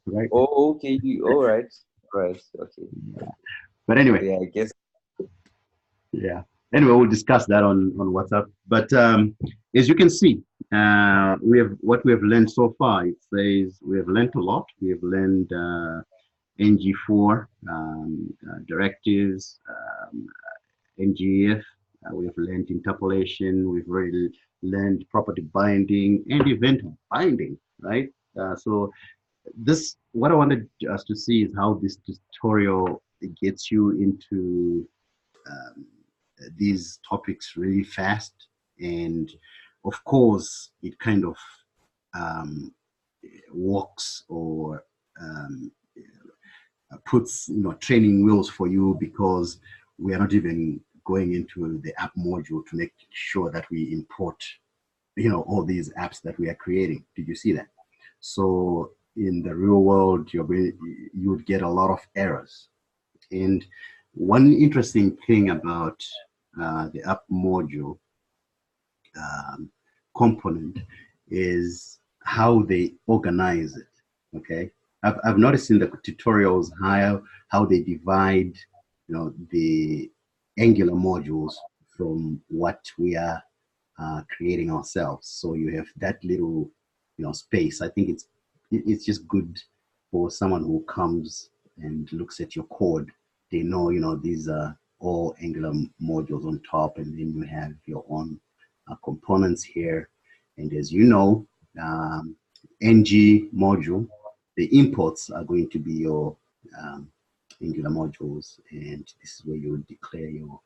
right? Oh, okay. All right. All right. Okay. But So anyway, yeah, I guess. yeah. Anyway, we'll discuss that on WhatsApp. But as you can see, we have what we have learned so far. It says we have learned a lot. We have learned NG4 directives, NGF. We have learned interpolation. We've already learned property binding and event binding, right? So this, what I wanted us to see is how this tutorial gets you into um, these topics really fast. And of course, it kind of um, walks or um, puts training wheels for you, because we are not even going into the app module to make sure that we import all these apps that we are creating. Did you see that? So in the real world, you would get a lot of errors. And one interesting thing about the app module um, component is how they organize it. Okay, I've noticed in the tutorials how they divide, the Angular modules from what we are creating ourselves. So you have that little, space. I think it's just good for someone who comes and looks at your code. They know, these are all Angular modules on top, and then you have your own components here. And as you know, ng module, the imports are going to be your Angular modules, and this is where you would declare your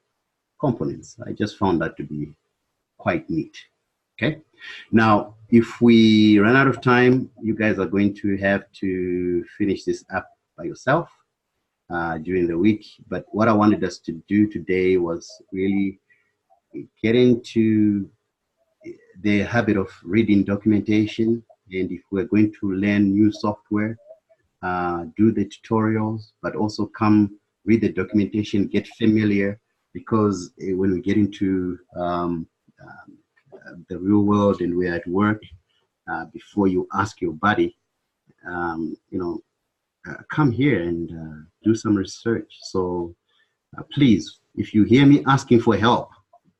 components. I just found that to be quite neat. Okay. Now, if we run out of time, you guys are going to have to finish this app by yourself during the week. But what I wanted us to do today was really get into the habit of reading documentation. And if we're going to learn new software, do the tutorials, but also come read the documentation, get familiar, because when we get into the real world and we're at work, before you ask your buddy, come here and do some research. So please, if you hear me asking for help,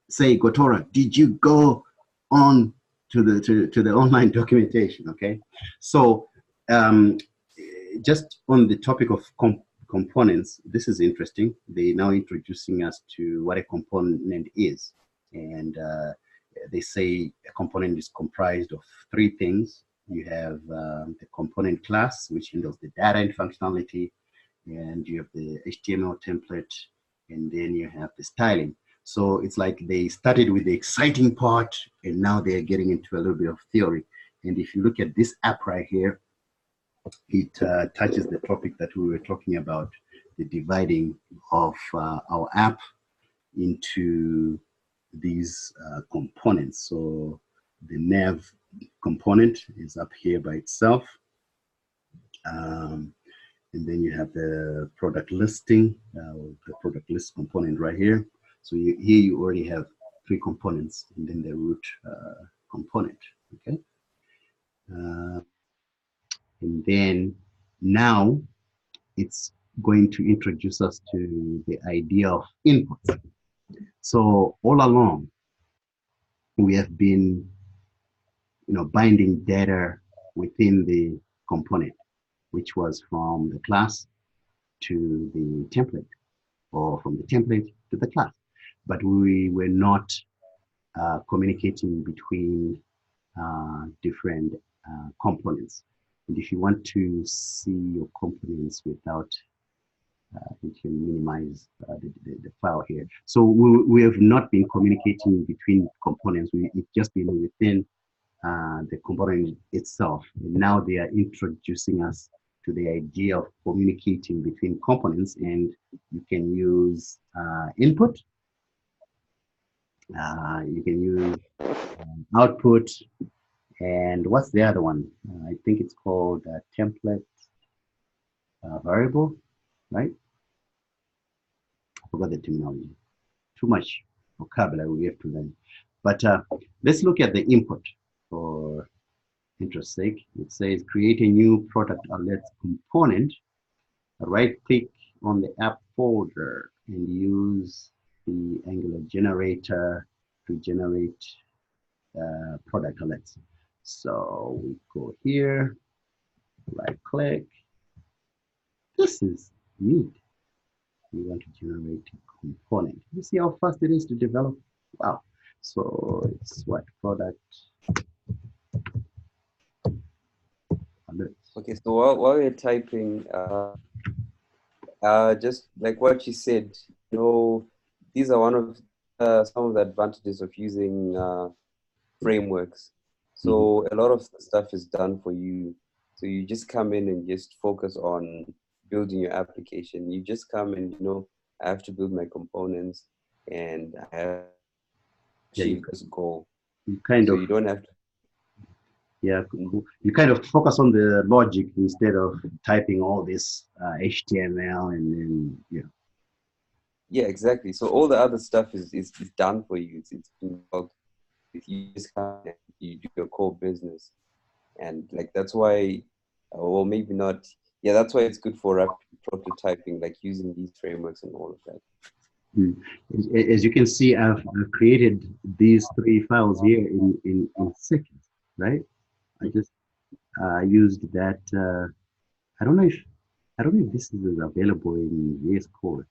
say, Gotora, did you go on to the online documentation? Okay. So just on the topic of components, this is interesting. They're now introducing us to what a component is. And they say a component is comprised of three things. You have the component class, which handles the data and functionality, and you have the HTML template, and then you have the styling. So it's like they started with the exciting part, and now they're getting into a little bit of theory. And if you look at this app right here, it touches the topic that we were talking about, the dividing of our app into these components. So the nav component is up here by itself. And then you have the product listing, the product list component right here. So here you already have three components, and then the root component, okay? And then now it's going to introduce us to the idea of inputs. So all along, we have been, binding data within the component, which was from the class to the template, or from the template to the class. But we were not communicating between different components. And if you want to see your components without We can minimize the file here. So we have not been communicating between components. It's just been within the component itself. And now they are introducing us to the idea of communicating between components, and you can use input, you can use output, and what's the other one? I think it's called template variable, right? I forgot the terminology. Too much vocabulary we have to learn. But let's look at the input for interest sake. It says create a new product alerts component. Right click on the app folder and use the Angular generator to generate product alerts. So we go here, right click. This is neat. We want to generate a component. You see how fast it is to develop? Wow. So it's what product alerts. Okay, so while we're typing, just like what you said, you know, these are one of some of the advantages of using frameworks. So a lot of the stuff is done for you. So you just come in and just focus on building your application. You just come and, you know, I have to build my components and I have to achieve this goal. You kind of, you don't have to. Yeah, you kind of focus on the logic instead of typing all this HTML and then, yeah. Yeah, exactly. So all the other stuff is done for you. It's involved. You just come and you do your core business. And like, that's why, or maybe not. Yeah, that's why it's good for rapid prototyping, like using these frameworks and all of that. As you can see, I've created these 3 files here in seconds, right? I just used that. I don't know if this is available in VS Code,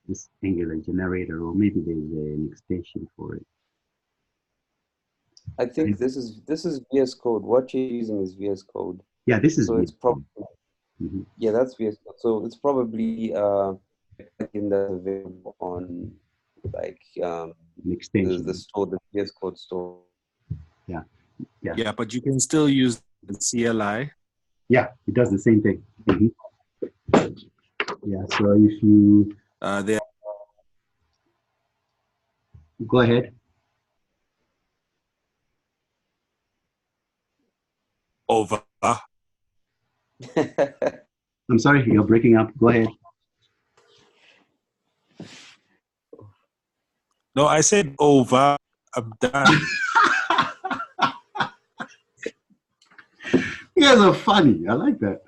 this Angular generator, or maybe there's an extension for it. I think this is VS Code. What you're using is VS Code. Yeah, this is. So it's probably yeah, that's VS Code. So it's probably in the available on like an extension. the store, the VS Code store. Yeah. Yeah, but you can still use the CLI. Yeah, it does the same thing. Yeah, so if you there. Go ahead. Over. I'm sorry, you're breaking up. Go ahead. No, I said over. I'm done. You guys are funny. I like that.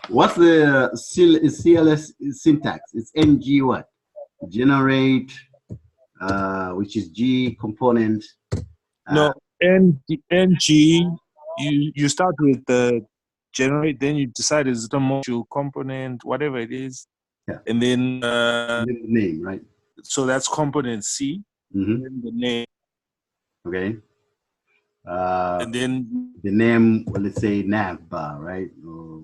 What's the CLS syntax? It's ng what? Generate, which is G component. No, ng. You start with the generate, then you decide is it a module component, whatever it is. Yeah. And then the name, right? So that's component C. And then the name. Okay. And then the name, well, let's say nav bar, right? Or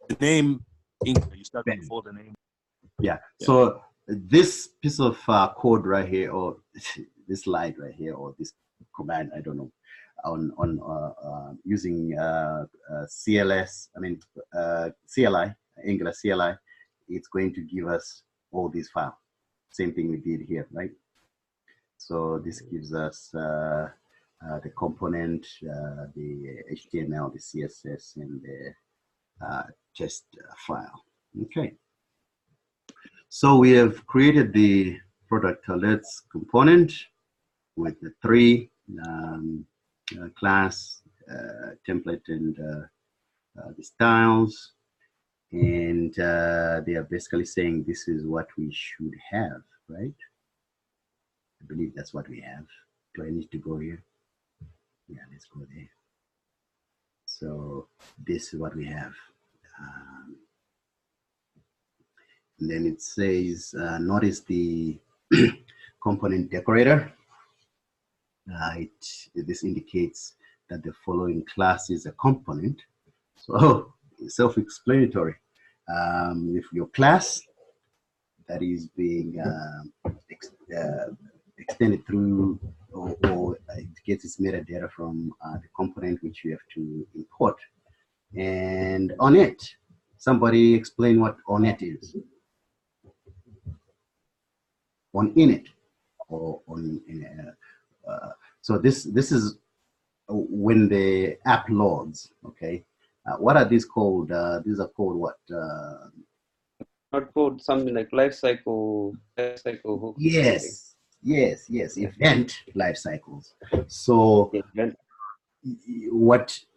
the name, you start before the name. Yeah. So this piece of code right here, or this line right here, or this command, I don't know, on using CLS, I mean CLI, Angular CLI, it's going to give us all these files. Same thing we did here, right? So this gives us the component, the HTML, the CSS, and the test file. Okay. So we have created the product alerts component with the 3 class, template, and the styles. And they are basically saying this is what we should have, right? I believe that's what we have. Do I need to go here? Yeah, let's go there. So this is what we have. And then it says, notice the component decorator. This indicates that the following class is a component. So self-explanatory. If your class that is being extended through, or it gets its metadata from the component which you have to import, and on it, somebody explain what on it is. On init or on so this is when the app loads. Okay, what are these called? These are called what? Not called something like life cycle hook. Yes, yes, yes. Event life cycles. So Event.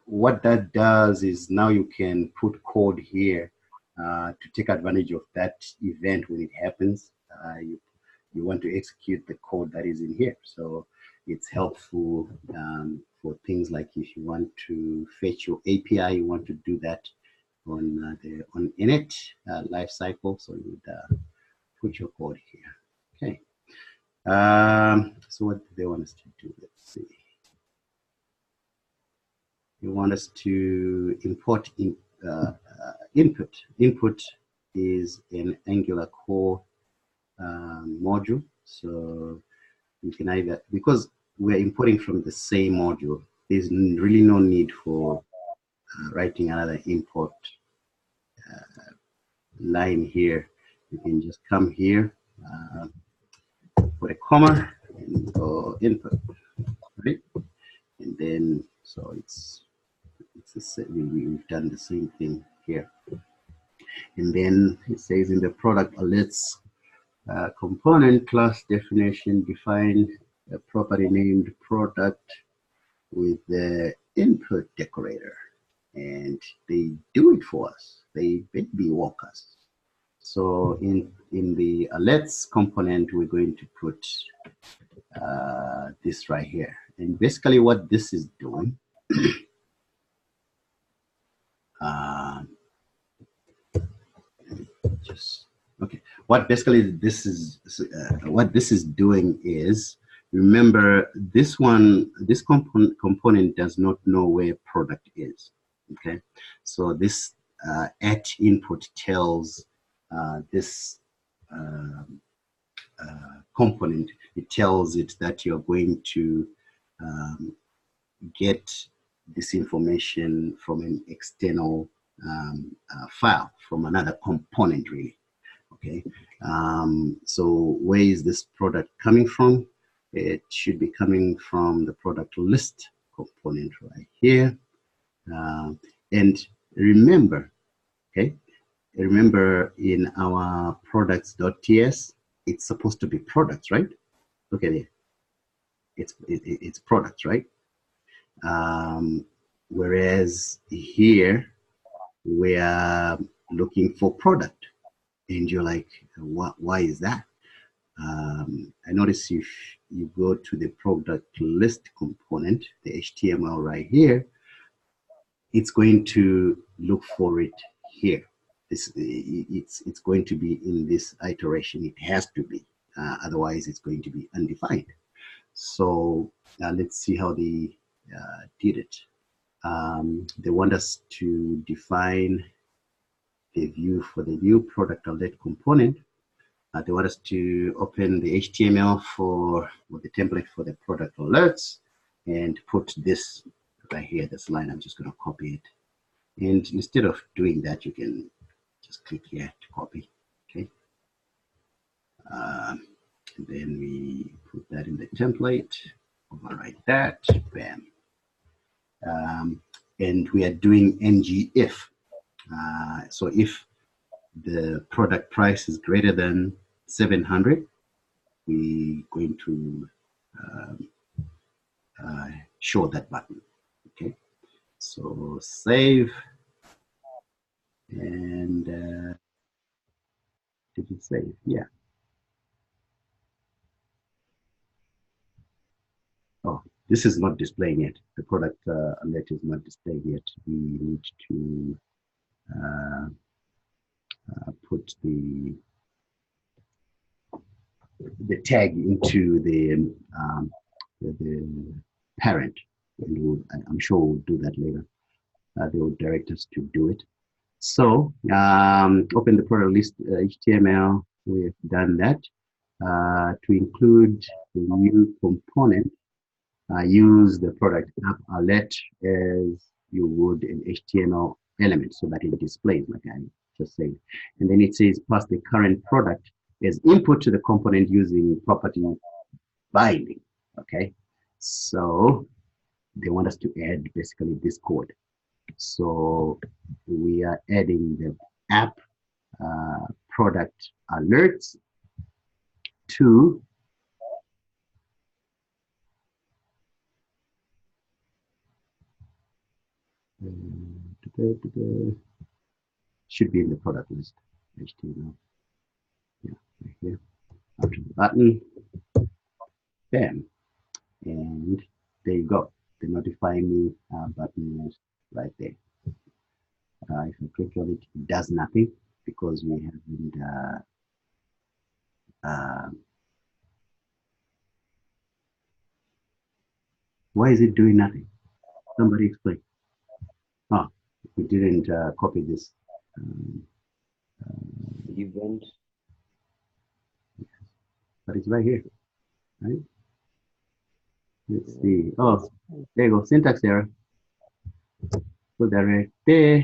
what that does is now you can put code here to take advantage of that event when it happens. You want to execute the code that is in here. So it's helpful for things like if you want to fetch your API, you want to do that on the init lifecycle. So you would put your code here. Okay. So what do they want us to do? Let's see. You want us to import input. Input is an Angular core module. So you can either, because we're importing from the same module, there's really no need for writing another import line here. You can just come here, put a comma, and go input, right? And then, so it's the same, we've done the same thing here. And then it says in the product alerts component class definition, define a property named product with the input decorator, and they do it for us. They baby walk us. So in the alerts component, we're going to put this right here. And basically what this is doing, okay, what basically this is, what this is doing is, remember this component does not know where product is. Okay, so this at input tells this component, it tells it that you're going to get this information from an external file, from another component really. Okay, so where is this product coming from? It should be coming from the product list component right here. And remember, okay, remember in our products.ts, it's supposed to be products, right? Look at it. It's products, right? Whereas here we are looking for product, and you're like, why is that? I notice if you go to the product list component, the HTML right here, it's going to look for it here. It's going to be in this iteration. It has to be, otherwise it's going to be undefined. So let's see how they did it. They want us to define the view for the new product alert component. They want us to open the HTML for the template for the product alerts and put this right here, this line. I'm just going to copy it. And instead of doing that, you can just click here to copy. Okay. And then we put that in the template, overwrite that, bam. And we are doing ng if. So if the product price is greater than 700, we're going to show that button. Okay, so save, and did it save? Yeah. Oh, this is not displaying yet. The product alert is not displaying yet. We need to put the tag into the parent, and I'm sure we'll do that later. They will direct us to do it. So open the product list HTML. We've done that. To include the new component, use the product app alert as you would an HTML element so that it displays, like I just said. And then it says pass the current product as input to the component using property binding. Okay, so they want us to add basically this code. So we are adding the app product alerts to should be in the product list HTML. Yeah, right here. After the button, bam, and there you go. The notify me button is right there. If I click on it, it does nothing because we haven't. Why is it doing nothing? Somebody explain. Oh, we didn't copy this. Event. But it's right here, right? Let's see. Oh, there you go. Syntax error. Put that right there.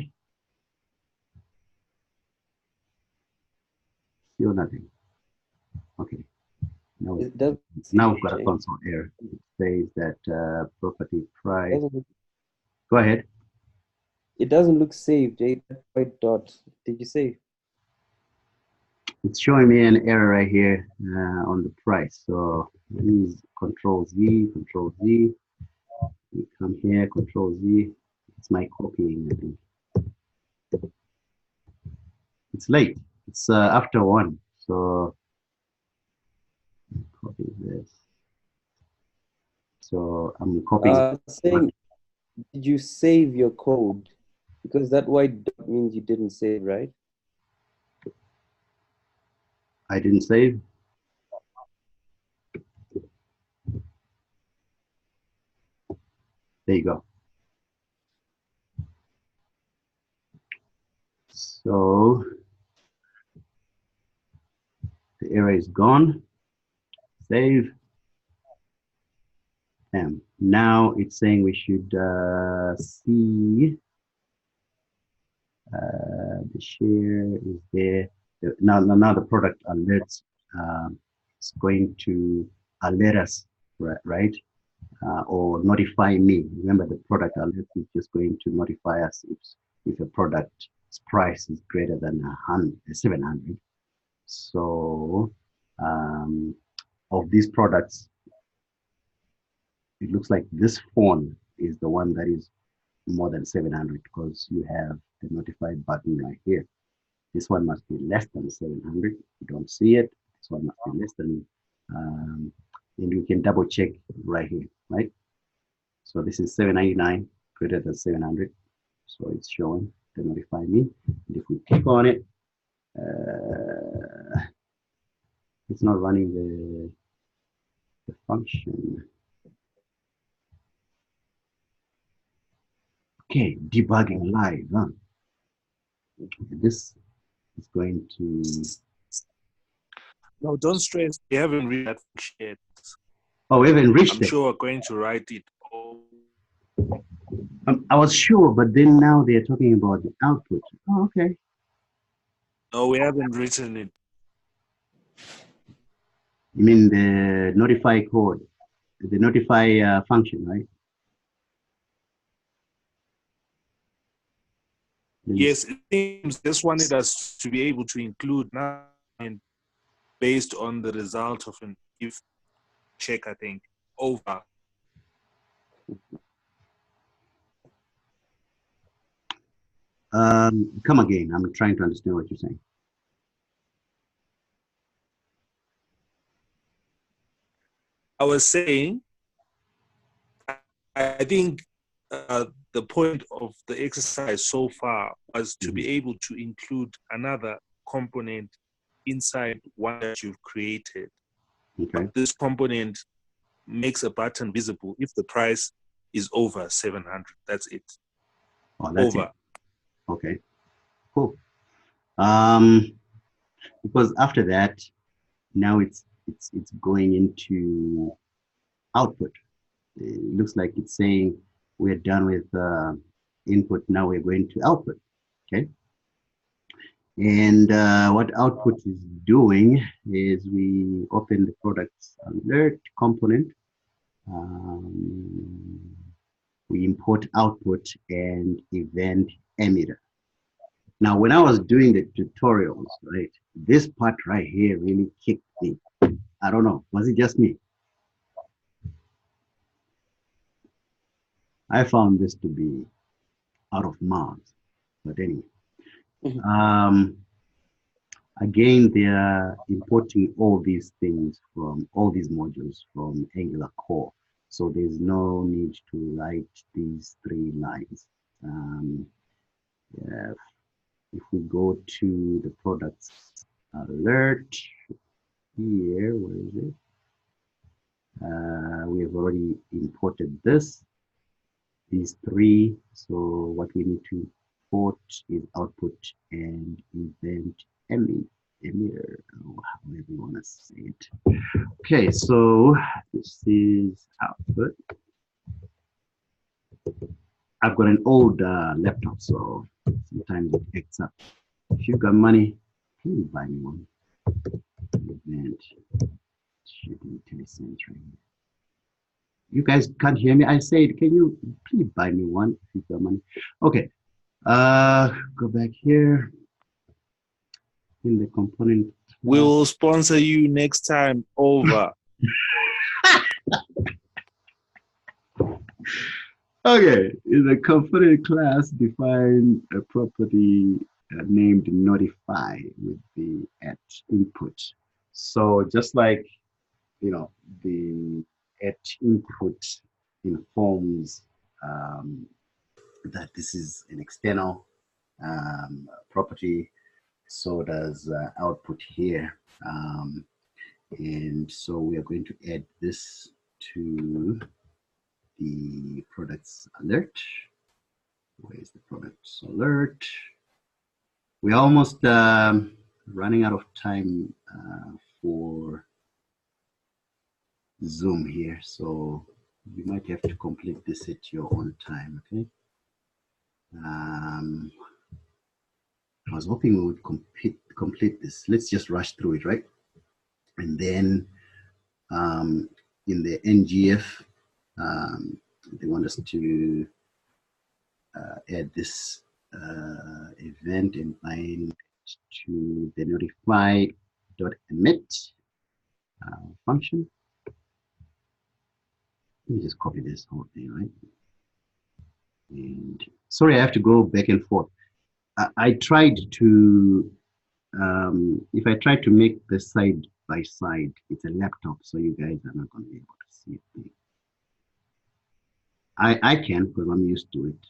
Still nothing. Okay. Now, now we've got a console error. It says that property price. Go ahead. It doesn't look saved. White dot. Did you save? It's showing me an error right here on the price. So use Control Z, Control Z. We come here, Control Z. It's my copying, I think. It's late. It's after 1. So copy this. So I'm copying. Saying, did you save your code? Because that white dot means you didn't save, right? I didn't save. There you go. So the error is gone. Save. And now it's saying we should see the share is there. Now the product alerts is going to alert us, right? Or notify me. Remember, the product alert is just going to notify us if a product's price is greater than 700. So of these products, it looks like this phone is the one that is more than 700 because you have the notify button right here. This one must be less than 700. You don't see it. This one must be less than, and you can double check right here, right? So this is 799 greater than 700. So it's showing the notify me. And if we click on it, it's not running the function. Okay, debugging live. Huh? This is going to. No, don't stress. We haven't reached that function yet. Oh, we haven't reached it. I'm sure we're going to write it. I was sure, but then now they're talking about the output. Oh, okay. No, we haven't written it. You mean the notify code, the notify function, right? Yes, it seems this wanted us to be able to include now based on the result of an if check, I think, over. Come again. I'm trying to understand what you're saying. I was saying, I think the point of the exercise so far was to be able to include another component inside one that you've created. Okay. This component makes a button visible if the price is over 700. That's it. Oh, that's over. It. Okay. Cool. Because after that, now it's going into output. It looks like it's saying we're done with input. Now we're going to output. Okay. And what output is doing is we open the products alert component. We import output and event emitter. Now, when I was doing the tutorials, right, this part right here really kicked me. I don't know, was it just me? I found this to be out of Mars, but anyway. Again, they are importing all these things from all these modules from Angular core. So there's no need to write these 3 lines. If we go to the products alert here, where is it? We have already imported these 3. So what we need to import is output and event emitter, or however you want to say it. Okay, so this is output. I've got an old laptop, so sometimes it acts up. If you've got money, please buy me one. Event shipping telesense right here. You guys can't hear me. I said, can you please buy me one if you've got money? Okay. Go back here in the component. We'll sponsor you next time over. Okay, in the component class, define a property named notify with the at input. So just like, you know, the at input informs that this is an external property, so does output here. And so we are going to add this to the products alert. Where is the products alert? We're almost running out of time for Zoom here, so you might have to complete this at your own time, okay? I was hoping we would complete this. Let's just rush through it, right? And then in the NGF, they want us to add this event and bind to the notify.emit function. Let me just copy this whole thing, right? And sorry, I have to go back and forth. I tried to, if I try to make the side by side, it's a laptop, so you guys are not going to be able to see it. I can, because I'm used to it.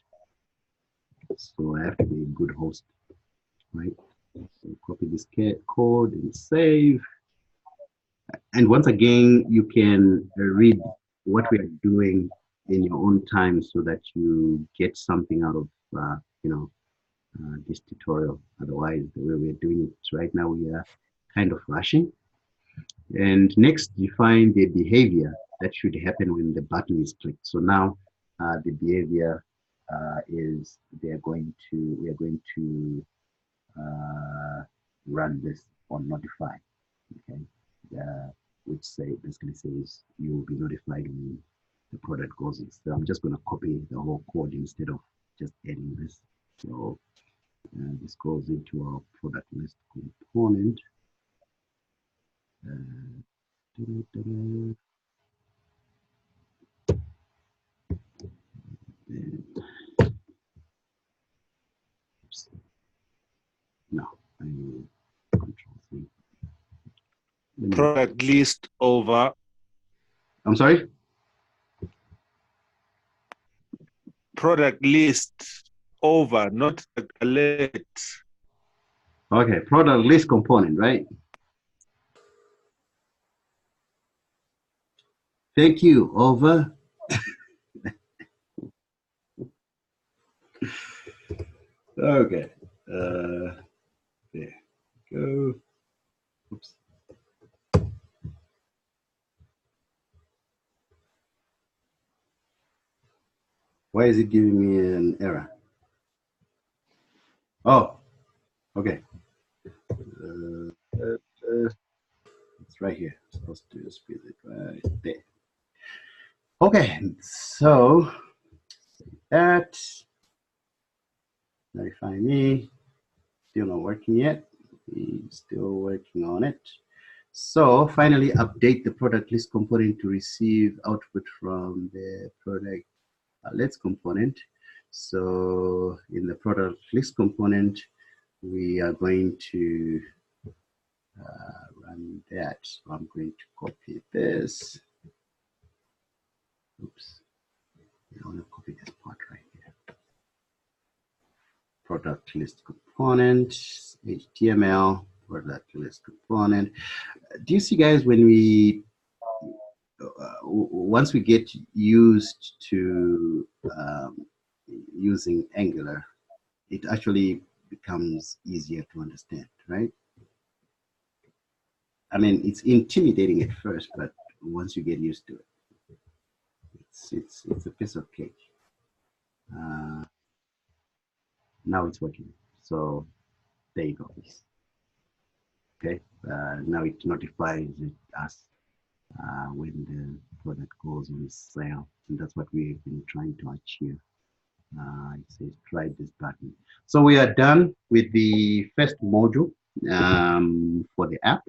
So I have to be a good host, right? So copy this code and save. And once again, you can read what we are doing in your own time so that you get something out of, you know, this tutorial. Otherwise, the way we're doing it right now, we are kind of rushing. And next, define the behavior that should happen when the button is clicked. So now the behavior is we are going to run this on notify, okay? Which basically says you will be notified when the product goes in. So I'm just going to copy the whole code instead of just adding this. So this goes into our product list component. No, I need Control C. Product list over. I'm sorry? Product list over, not alert. Okay, product list component, right? Thank you, over. Okay. There we go. Oops. Why is it giving me an error? Oh, okay. It's right here. I'm supposed to split it right there. Okay, so that notify me. Still not working yet. We're still working on it. So finally, update the product list component to receive output from the product list component. So in the product list component, we are going to run that. So I'm going to copy this. Oops. I want to copy this part right here. Product list component, HTML, product list component. Do you see, guys, when we once we get used to using Angular, it actually becomes easier to understand, right? I mean, it's intimidating at first, but once you get used to it, it's a piece of cake. Now it's working. So there you go. Okay. Now it notifies us when the product goes on sale, and that's what we've been trying to achieve. It says try this button. So we are done with the first module for the app.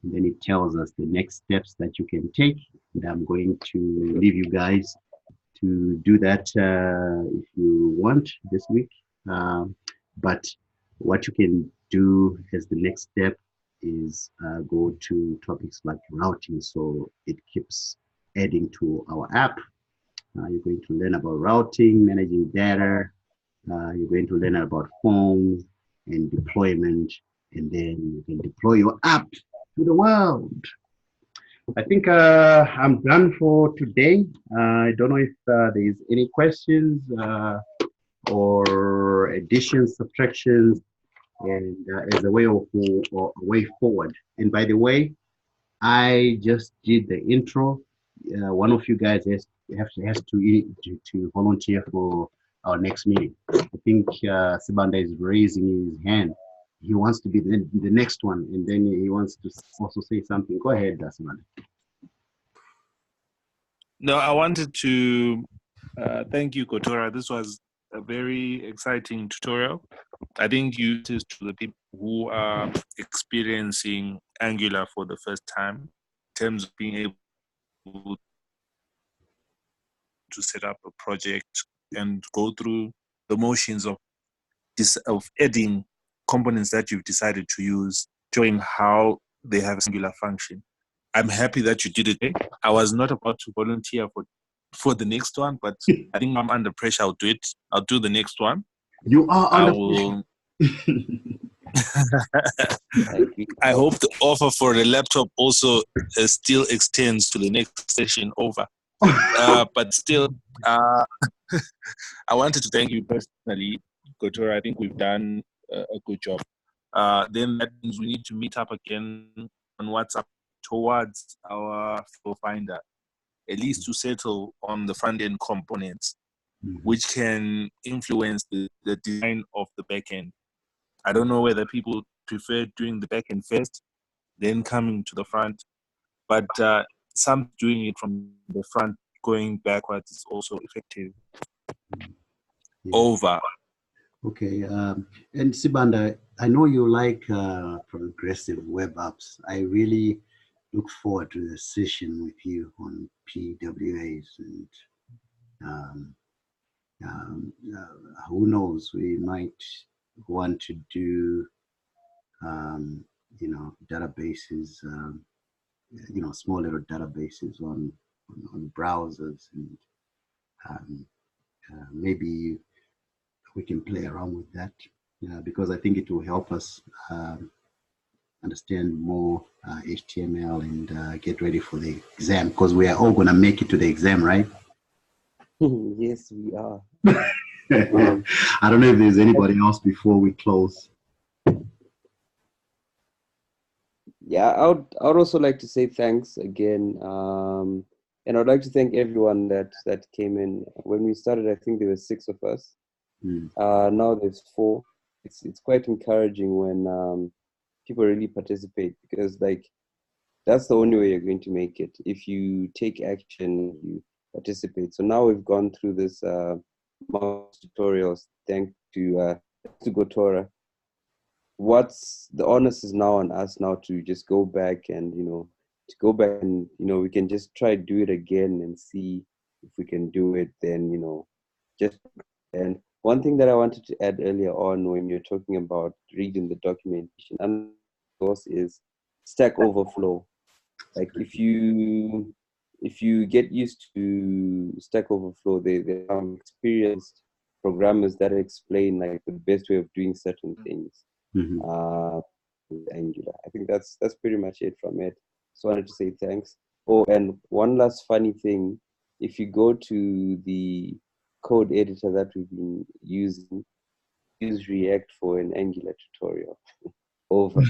And then it tells us the next steps that you can take. And I'm going to leave you guys to do that if you want this week. But what you can do as the next step is go to topics like routing. So it keeps adding to our app. You're going to learn about routing, managing data. You're going to learn about forms and deployment, and then you can deploy your app to the world. I think I'm done for today. I don't know if there's any questions or additions, subtractions, and as a way of or a way forward. And by the way, I just did the intro. One of you guys has to volunteer for our next meeting. I think Sibanda is raising his hand. He wants to be the next one, and then he wants to also say something. Go ahead, Sibanda. No, I wanted to thank you, Gotora. This was a very exciting tutorial. I think you to the people who are experiencing Angular for the first time in terms of being able to set up a project and go through the motions of adding components that you've decided to use, showing how they have a singular function. I'm happy that you did it. I was not about to volunteer for the next one, but I think I'm under pressure. I'll do it. I'll do the next one. You are under pressure. I hope the offer for the laptop also still extends to the next session over. But still, I wanted to thank you personally, Gotora. I think we've done a good job. Then that means we need to meet up again on WhatsApp towards our flow finder, at least to settle on the front-end components, which can influence the design of the backend. I don't know whether people prefer doing the backend first, then coming to the front, but some doing it from the front, going backwards is also effective. Yeah. Over. Okay, and Sibanda, I know you like progressive web apps. I really look forward to the session with you on PWAs, and who knows, we might want to do, databases, small little databases on browsers, and maybe we can play around with that, because I think it will help us understand more HTML and get ready for the exam, because we are all going to make it to the exam, right? Yes, we are. I don't know if there's anybody else before we close. Yeah, I would also like to say thanks again, and I'd like to thank everyone that came in. When we started, I think there were 6 of us. Now there's 4. It's quite encouraging when people really participate, because like that's the only way you're going to make it. If you take action, you participate. So now we've gone through this tutorials. Thanks to Gotora. What's the onus is now on us now to just go back and we can just try to do it again and see if we can do it. Then just and one thing that I wanted to add earlier on when you're talking about reading the documentation, and course is Stack Overflow. Like if you get used to Stack Overflow, there are experienced programmers that explain like the best way of doing certain things. With Angular. I think that's pretty much it from it. So I wanted to say thanks. Oh, and one last funny thing: if you go to the code editor that we've been using, use React for an Angular tutorial. Over.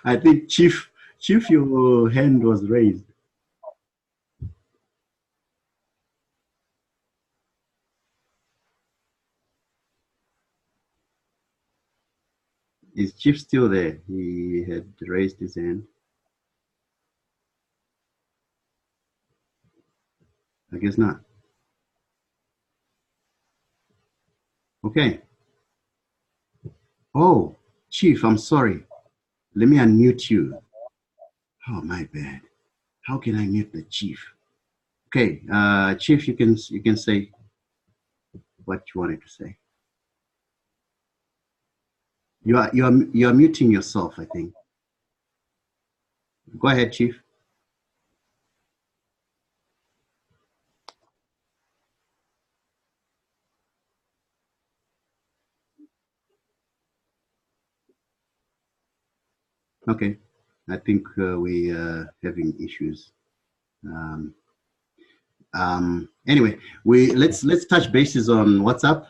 I think Chief, your hand was raised. Is Chief still there? He had raised his hand. I guess not. Okay. Oh, Chief, I'm sorry. Let me unmute you. Oh, my bad. How can I mute the Chief? Okay, Chief, you can say what you wanted to say. You are muting yourself, I think. Go ahead, Chief. Okay, I think we are having issues. Anyway, let's touch bases on WhatsApp.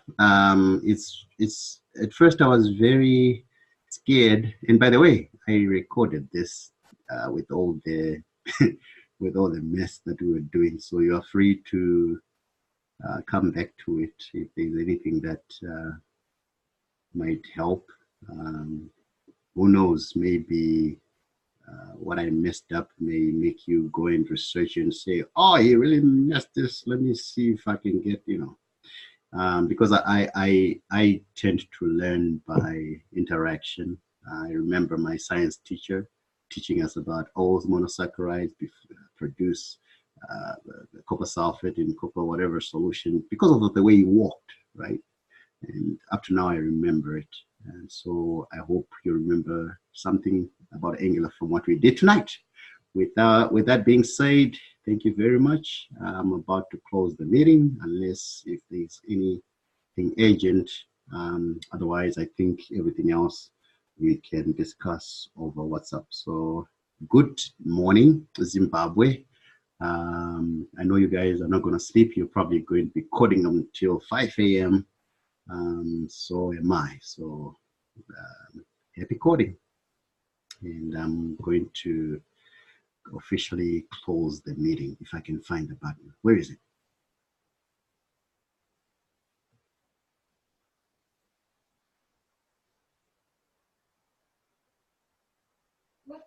It's at first I was very scared, and by the way, I recorded this with all the with all the mess that we were doing. So you are free to come back to it if there's anything that might help. Who knows? Maybe what I messed up may make you go and research and say, "Oh, he really messed this. Let me see if I can get because I tend to learn by interaction. I remember my science teacher teaching us about all monosaccharides produce the copper sulfate in copper whatever solution because of the way he walked, right? And up to now I remember it. And so I hope you remember something about Angular from what we did tonight. With that being said, thank you very much. I'm about to close the meeting unless if there's anything urgent. Otherwise, I think everything else we can discuss over WhatsApp. So good morning, Zimbabwe. I know you guys are not going to sleep. You're probably going to be coding until 5 a.m. So am I. So happy coding. And I'm going to officially close the meeting if I can find the button. Where is it? What?